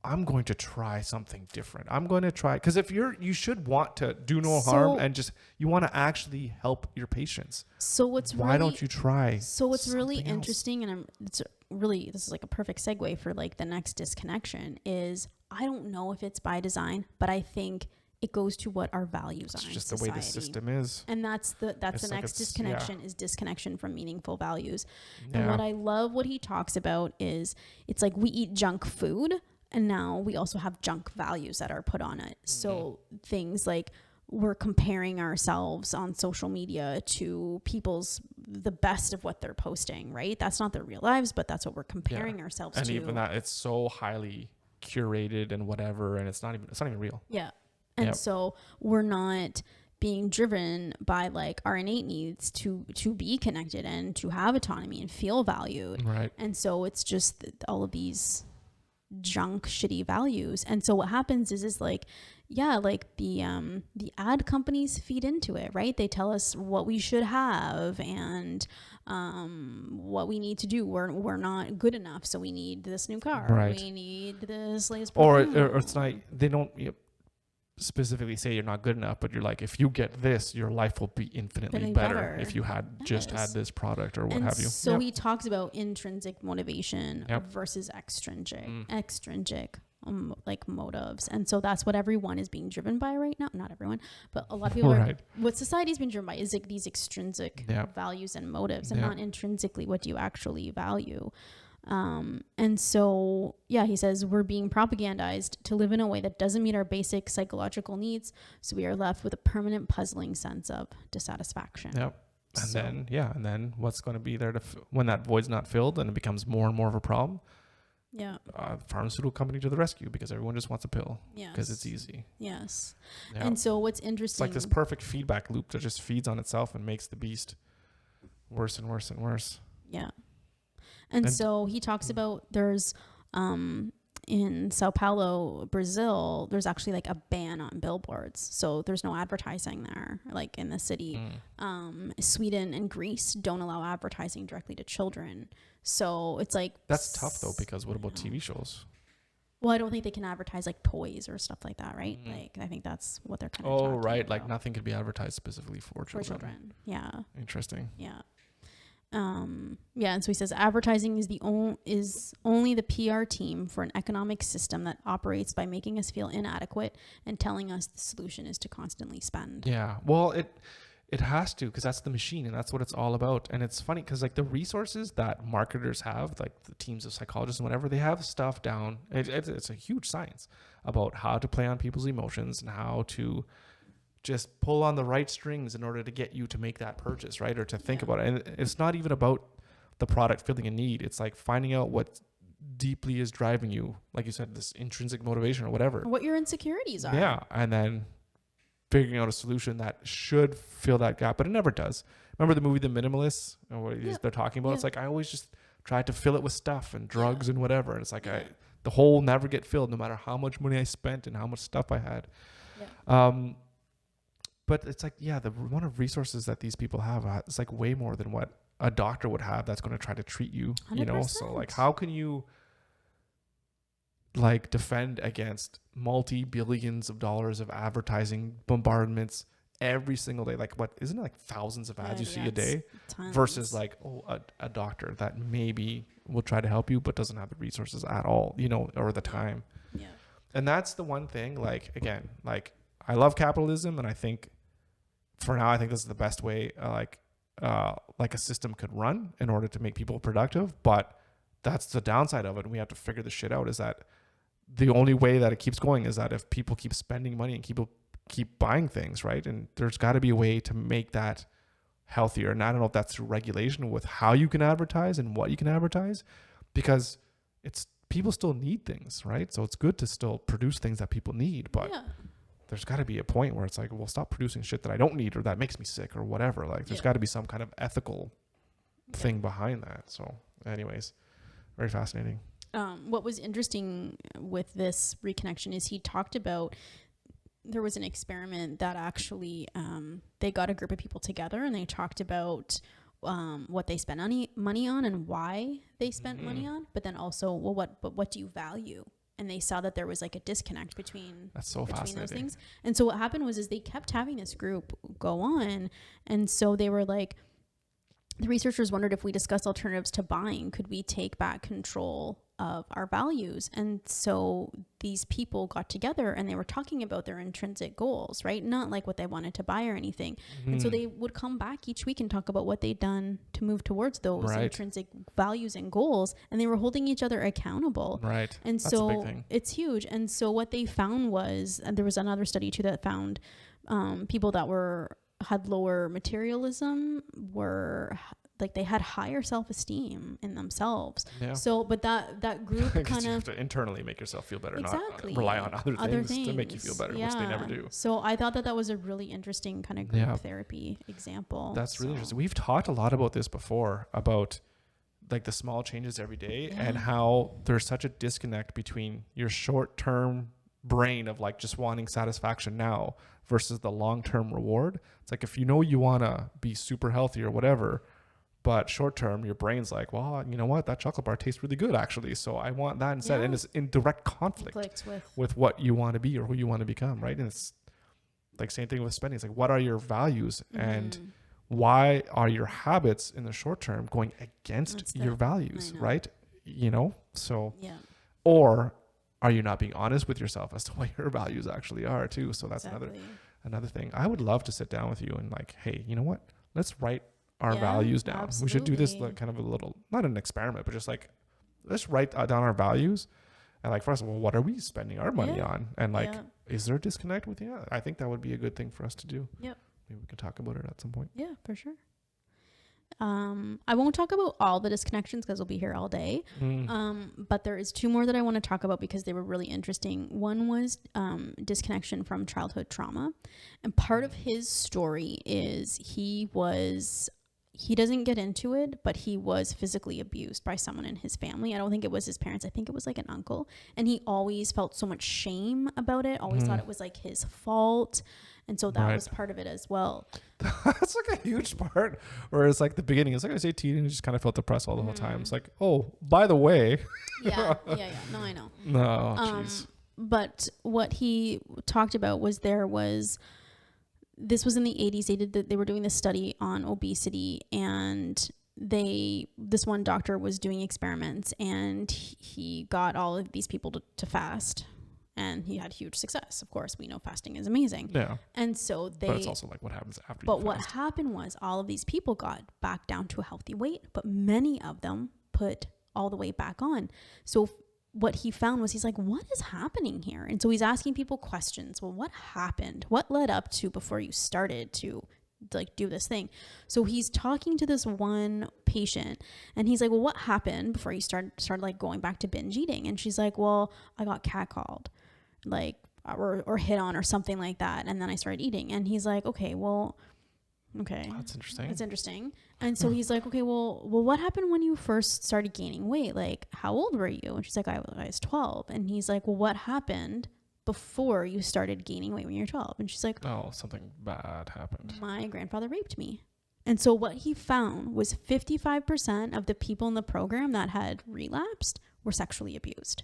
I'm going to try something different. I'm going to try, because if you should want to do no harm and just, you want to actually help your patients. So why don't you try? So what's really interesting, and this is like a perfect segue for like the next disconnection, is I don't know if it's by design, but I think it goes to what our values are. It's just the way the system is. And that's the next disconnection is disconnection from meaningful values. And what I love what he talks about is, it's like we eat junk food, and now we also have junk values that are put on it. So things like we're comparing ourselves on social media to the best of what they're posting, right? That's not their real lives, but that's what we're comparing ourselves to. And even that, it's so highly curated and whatever, and it's not even real. Yeah. And so we're not being driven by like our innate needs to be connected and to have autonomy and feel valued. Right. And so it's just all of these junk shitty values. And so what happens is like the ad companies feed into it, right? They tell us what we should have and what we need to do. We're not good enough, so we need this new car, right? We need this latest or it's not, they don't specifically say you're not good enough, but you're like, if you get this, your life will be infinitely better if you had had this product or what have you. So he talks about intrinsic motivation versus extrinsic like motives. And so that's what everyone is being driven by right now. Not everyone, but a lot of people what society's been driven by is like these extrinsic values and motives, and not intrinsically what do you actually value. And so, he says we're being propagandized to live in a way that doesn't meet our basic psychological needs. So we are left with a permanent puzzling sense of dissatisfaction. Yep. And then what's going to be there when that void's not filled and it becomes more and more of a problem? Yeah. Pharmaceutical company to the rescue, because everyone just wants a pill. Yes. Because it's easy. Yes. Yep. And so what's interesting, it's like this perfect feedback loop that just feeds on itself and makes the beast worse and worse and worse. Yeah. And so he talks about there's in Sao Paulo, Brazil, there's actually like a ban on billboards. So there's no advertising there, like in the city. Sweden and Greece don't allow advertising directly to children. So it's like... That's tough though, because what about TV shows? Well, I don't think they can advertise like toys or stuff like that, right? Like, I think that's what they're kind of talking about. Like nothing could be advertised specifically for children. Yeah. Interesting. Yeah. And so he says advertising is only the PR team for an economic system that operates by making us feel inadequate and telling us the solution is to constantly spend. Yeah. Well, it has to, because that's the machine and that's what it's all about. And it's funny because like the resources that marketers have, like the teams of psychologists and whatever, they have stuff down. It's a huge science about how to play on people's emotions and how to just pull on the right strings in order to get you to make that purchase, right? Or to think about it. And it's not even about the product filling a need. It's like finding out what deeply is driving you. Like you said, this intrinsic motivation or whatever. What your insecurities are. Yeah. And then figuring out a solution that should fill that gap, but it never does. Remember the movie The Minimalists? And what they're talking about? It's like, I always just tried to fill it with stuff and drugs and whatever. And it's like, the hole never get filled no matter how much money I spent and how much stuff I had. Yeah. But it's like, the amount of resources that these people have, it's like way more than what a doctor would have that's going to try to treat you, 100%. So like, how can you like defend against multi-billions of dollars of advertising bombardments every single day? Like isn't it like thousands of ads you see a day versus like, a doctor that maybe will try to help you, but doesn't have the resources at all, or the time. Yeah. And that's the one thing, like, again, like I love capitalism. And I think for now, I think this is the best way, like a system could run in order to make people productive. But that's the downside of it. And we have to figure this shit out, is that the only way that it keeps going is that if people keep spending money and people keep buying things, right? And there's got to be a way to make that healthier. And I don't know if that's through regulation with how you can advertise and what you can advertise, because it's people still need things, right? So it's good to still produce things that people need, but there's got to be a point where it's like, well, stop producing shit that I don't need or that makes me sick or whatever. Like there's got to be some kind of ethical thing behind that. So anyways, very fascinating. What was interesting with this reconnection is he talked about, there was an experiment that actually they got a group of people together and they talked about what they spent money on and why they spent money on, but then also, well, what do you value? And they saw that there was like a disconnect between those things. And so what happened was they kept having this group go on, and so they were like, the researchers wondered, if we discuss alternatives to buying, could we take back control of our values? And so these people got together and they were talking about their intrinsic goals, right? Not like what they wanted to buy or anything. And so they would come back each week and talk about what they'd done to move towards those intrinsic values and goals. And they were holding each other accountable. Right. And that's so a big thing. It's huge. And so what they found was, and there was another study too that found people that had lower materialism were like, they had higher self-esteem in themselves. Yeah. So, but that group kind you of have to internally make yourself feel better, not rely on other things to make you feel better, which they never do. So I thought that was a really interesting kind of group therapy example. That's really interesting. We've talked a lot about this before, about like the small changes every day and how there's such a disconnect between your short-term brain of like just wanting satisfaction now versus the long-term reward. It's like, if you know you want to be super healthy or whatever, but short term, your brain's like, well, you know what? That chocolate bar tastes really good, actually. So I want that instead. And it's in direct conflict with what you want to be or who you want to become, right? And it's like same thing with spending. It's like, what are your values and why are your habits in the short term going against your values, right? You know, so, or are you not being honest with yourself as to what your values actually are too? So that's another thing. I would love to sit down with you and like, hey, you know what? Let's write our values down. Absolutely. We should do this like kind of a little, not an experiment, but just like, let's write down our values. And like, first of all, what are we spending our money on? And like, is there a disconnect with you? I think that would be a good thing for us to do. Yep. Maybe we can talk about it at some point. Yeah, for sure. I won't talk about all the disconnections because we'll be here all day. But there is two more that I want to talk about because they were really interesting. One was disconnection from childhood trauma. And part of his story is he doesn't get into it, but he was physically abused by someone in his family. I don't think it was his parents. I think it was like an uncle. And he always felt so much shame about it. Always thought it was like his fault. And so that was part of it as well. That's like a huge part. Where it's like the beginning, it's like I was 18 and he just kind of felt depressed all the whole time. It's like, oh, by the way. Yeah. No, I know. No, jeez. But what he talked about was this was in the 80s. They were doing this study on obesity, and this one doctor was doing experiments, and he got all of these people to fast, and he had huge success. Of course, we know fasting is amazing. Yeah. And so but it's also like what happens after. But what happened was all of these people got back down to a healthy weight, but many of them put all the weight back on. So what he found was, he's like, what is happening here? And so he's asking people questions. Well, what happened? What led up to before you started to like do this thing? So he's talking to this one patient and he's like, well, what happened before you started like going back to binge eating? And she's like, well, I got catcalled, like, or hit on or something like that. And then I started eating. And he's like, okay. That's interesting. It's interesting. And so he's like, okay, well, what happened when you first started gaining weight? Like, how old were you? And she's like, I was 12. And he's like, well, what happened before you started gaining weight when you were 12? And she's like, oh, something bad happened. My grandfather raped me. And so what he found was 55% of the people in the program that had relapsed were sexually abused.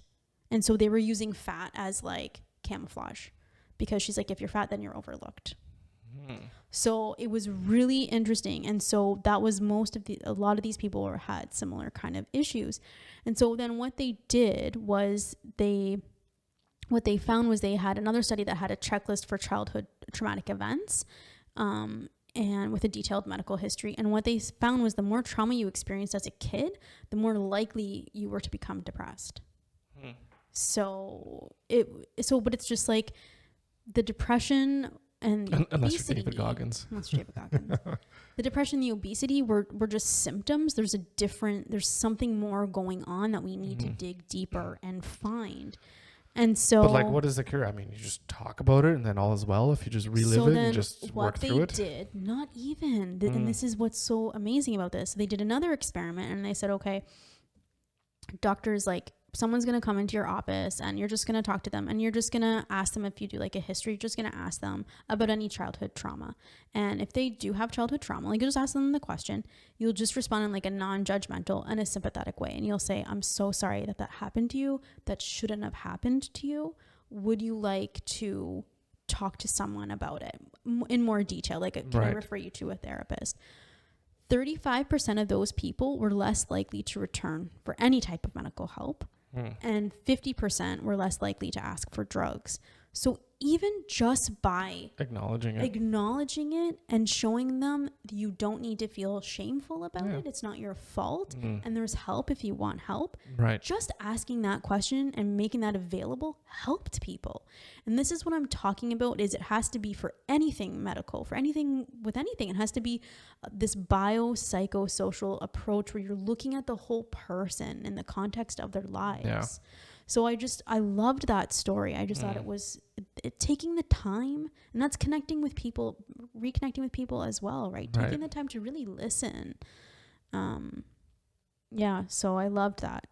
And so they were using fat as like camouflage, because she's like, if you're fat, then you're overlooked. So it was really interesting. And so that was a lot of these people had similar kind of issues. And so then what they did was what they found was they had another study that had a checklist for childhood traumatic events. and with a detailed medical history. And what they found was the more trauma you experienced as a kid, the more likely you were to become depressed. But it's just like the depression and the unless obesity. you're David Goggins. Unless you're David Goggins. The depression, the obesity were just symptoms. There's something more going on that we need to dig deeper and find. And so, but like, what is the cure? I mean, you just talk about it, and then all is well if you just relive it and just work through it. What they did, not even, and this is what's so amazing about this. They did another experiment, and they said, okay, doctors, like, someone's going to come into your office and you're just going to talk to them and you're just going to ask them, if you do like a history, you're just going to ask them about any childhood trauma. And if they do have childhood trauma, like, you just ask them the question, you'll just respond in like a non-judgmental and a sympathetic way. And you'll say, I'm so sorry that happened to you. That shouldn't have happened to you. Would you like to talk to someone about it in more detail? Like, can I refer you to a therapist? 35% of those people were less likely to return for any type of medical help. And 50% were less likely to ask for drugs. So even just by acknowledging it and showing them you don't need to feel shameful about it, it's not your fault, and there's help if you want help. Right. Just asking that question and making that available helped people. And this is what I'm talking about, is it has to be for anything medical, for anything with anything. It has to be this biopsychosocial approach where you're looking at the whole person in the context of their lives. Yeah. So I loved that story. I just thought it was taking the time, and that's reconnecting with people as well, right? Taking the time to really listen. So I loved that.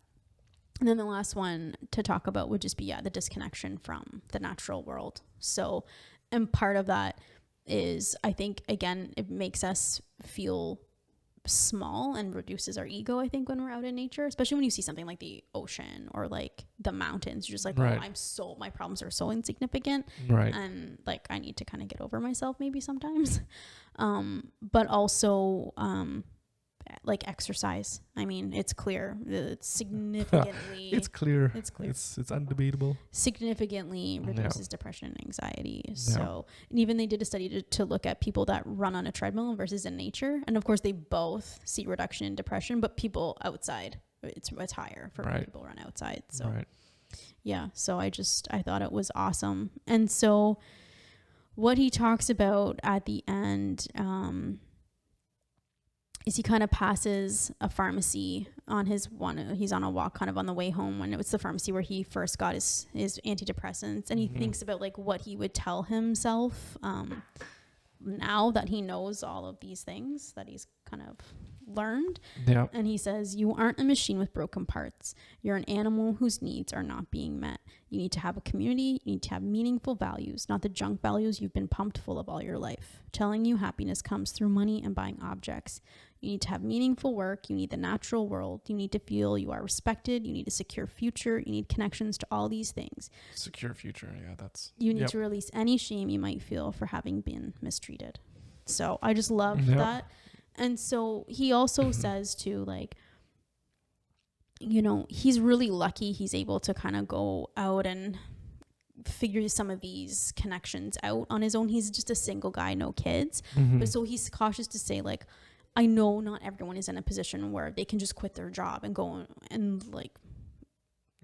And then the last one to talk about would just be, the disconnection from the natural world. So, and part of that is, I think, again, it makes us feel small and reduces our ego, I think, when we're out in nature, especially when you see something like the ocean or like the mountains. You're just like, my problems are so insignificant, and like I need to kind of get over myself maybe sometimes. But also like exercise. I mean, it's clear, it's significantly it's undebatable, significantly reduces depression and anxiety. So, and even they did a study to look at people that run on a treadmill versus in nature, and of course they both see reduction in depression, but people outside, it's higher for people run outside. So so I thought it was awesome. And so what he talks about at the end is he kind of passes a pharmacy on he's on a walk kind of on the way home, when it was the pharmacy where he first got his antidepressants, and he thinks about like what he would tell himself now that he knows all of these things that he's kind of learned. And he says, you aren't a machine with broken parts. You're an animal whose needs are not being met. You need to have a community. You need to have meaningful values, not the junk values you've been pumped full of all your life, telling you happiness comes through money and buying objects. You need to have meaningful work. You need the natural world. You need to feel you are respected. You need a secure future. You need connections to all these things. Secure future. Yeah, you need to release any shame you might feel for having been mistreated. So I just love that. And so he also says too, like, you know, he's really lucky he's able to kind of go out and figure some of these connections out on his own. He's just a single guy, no kids. But so he's cautious to say, like, I know not everyone is in a position where they can just quit their job and go and like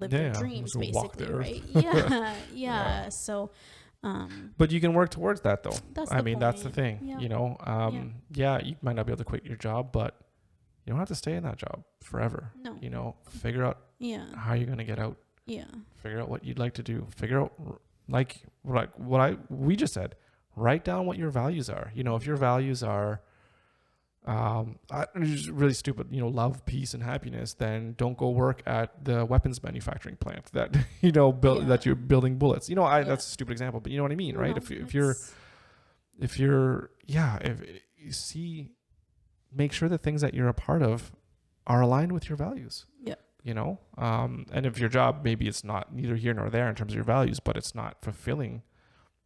live their dreams, basically, right? So but you can work towards that, though. That's the thing. You know, you might not be able to quit your job, but you don't have to stay in that job forever. No. You know, figure out how you're going to get out. Yeah. Figure out what you'd like to do. Figure out like we just said, write down what your values are. You know, if your values are just really stupid, you know, love, peace, and happiness, then don't go work at the weapons manufacturing plant that, you know, that you're building bullets. You know, that's a stupid example, but you know what I mean, right? If you see, make sure the things that you're a part of are aligned with your values. Yeah. You know, and if your job, maybe it's not neither here nor there in terms of your values, but it's not fulfilling,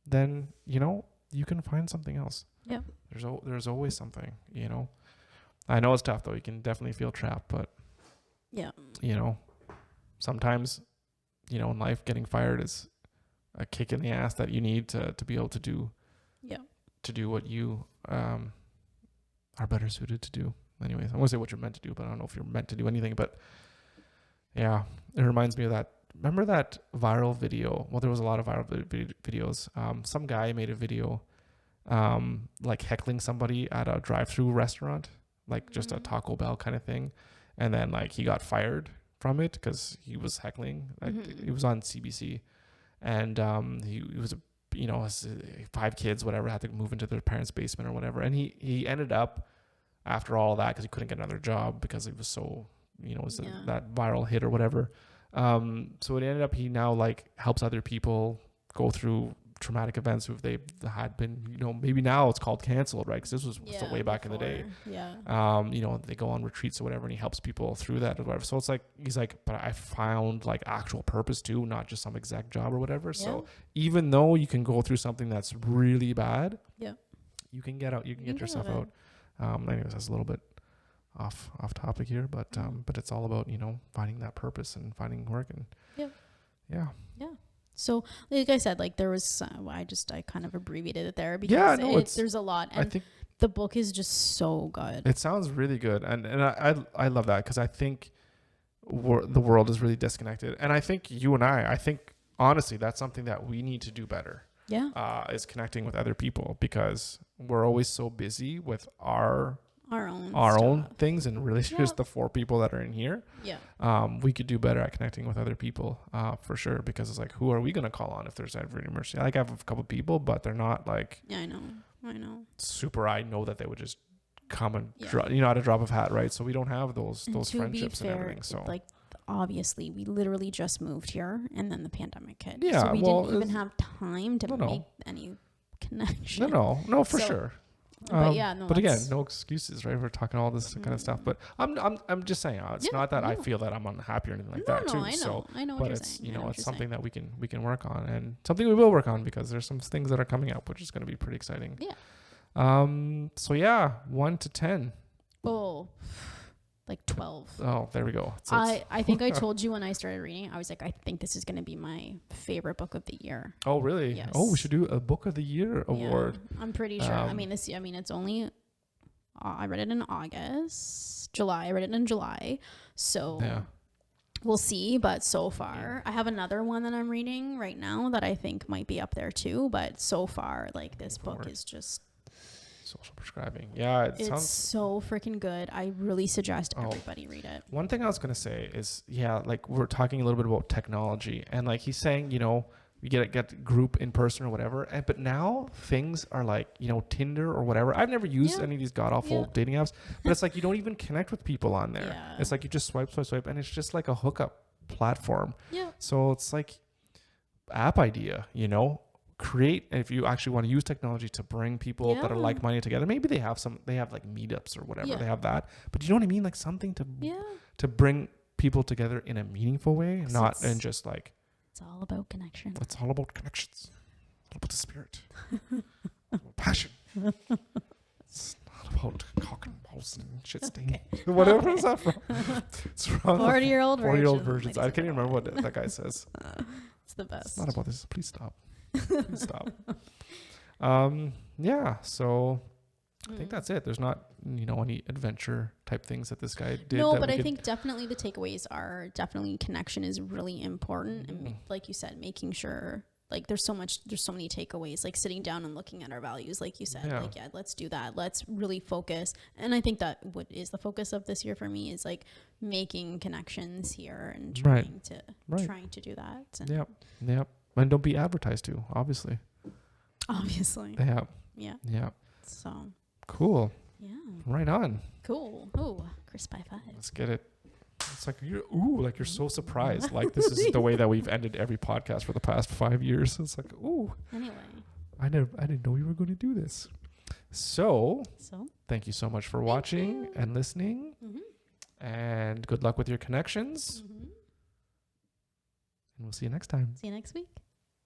then, you know, you can find something else. Yeah. There's always something, you know. I know it's tough, though. You can definitely feel trapped, but you know, sometimes, you know, in life, getting fired is a kick in the ass that you need to be able to do what you are better suited to do. Anyways, I won't say what you're meant to do, but I don't know if you're meant to do anything. But yeah, it reminds me of that. Remember that viral video? Well, there was a lot of viral videos. Some guy made a video like heckling somebody at a drive-through restaurant, like just a Taco Bell kind of thing. And then like he got fired from it because he was heckling. Like it was on CBC. And he was, has 5 kids, whatever, had to move into their parents' basement or whatever. And he ended up, after all that, because he couldn't get another job because it was so, that viral hit or whatever. So it ended up, he now like helps other people go through traumatic events who they had been, maybe now it's called canceled, right? Because this was still way back in the day. Yeah. They go on retreats or whatever, and he helps people through that or whatever. So it's like, he's like, but I found like actual purpose too, not just some exact job or whatever. Yeah. So even though you can go through something that's really bad, you can get out, you can get yourself out. Anyways, that's a little bit off topic here, but it's all about, finding that purpose and finding work and yeah. So like I said, like there was, I kind of abbreviated it there because there's a lot. And I think the book is just so good. It sounds really good. And I love that because I think the world is really disconnected. And I think you and I think honestly, that's something that we need to do better. Yeah. Is connecting with other people because we're always so busy with our own things, and really just the 4 people that are in here. We could do better at connecting with other people for sure, because it's like, who are we going to call on if there's ever an emergency? Like I have a couple people, but they're not like I know super. I know that they would just come and at a drop of hat, right? So we don't have those friendships and everything. So like obviously we literally just moved here and then the pandemic hit. Yeah, so we didn't even have time to make any connection. No, for sure. But again, no excuses, right? We're talking all this kind of stuff, but I'm just saying, it's not that I feel that I'm unhappy or anything like that too. I know. But it's it's something that we can work on, and something we will work on because there's some things that are coming up, which is going to be pretty exciting. Yeah. So 1 to 10. Oh, like 12. Oh, there we go. I think I told you when I started reading, I was like, I think this is going to be my favorite book of the year. Oh, really? Yes. Oh, we should do a book of the year award. I'm pretty sure. It's only, I read it in July. I read it in July. So we'll see. But so far, I have another one that I'm reading right now that I think might be up there too. But so far, like this book is just social prescribing. Yeah, it's so freaking good. I really suggest everybody read it. One thing I was gonna say is, like we're talking a little bit about technology, and like he's saying, we get group in person or whatever, but now things are like, Tinder or whatever. I've never used any of these god awful dating apps, but it's like you don't even connect with people on there. It's like you just swipe, and it's just like a hookup platform. So it's like app idea, create, if you actually want to use technology to bring people that are like-minded together. Maybe they have like meetups or whatever. They have that, but you know what I mean, like something to bring people together in a meaningful way, not in just like it's all about connection. It's all about connections. It's all about the spirit. About passion. It's not about cock and balls and shit stain. Whatever is that from? It's from 40-year-old 40-year-old virgins. I can't even remember what that guy says. It's the best. It's not about this. Please stop. Please stop. So I think that's it. There's not, any adventure type things that this guy did. No, but I think definitely the takeaways are definitely connection is really important. And like you said, making sure, like there's so many takeaways, like sitting down and looking at our values, like you said, let's do that. Let's really focus. And I think that what is the focus of this year for me is like making connections here and trying to do that. And Yep. And don't be advertised to, obviously. Yeah. So cool. Yeah. Right on. Cool. Oh, crisp high five. Let's get it. It's like you're so surprised. Like this is the way that we've ended every podcast for the past 5 years. It's like, Anyway. I didn't know we were going to do this. So thank you so much for watching and listening. And good luck with your connections. And we'll see you next time. See you next week.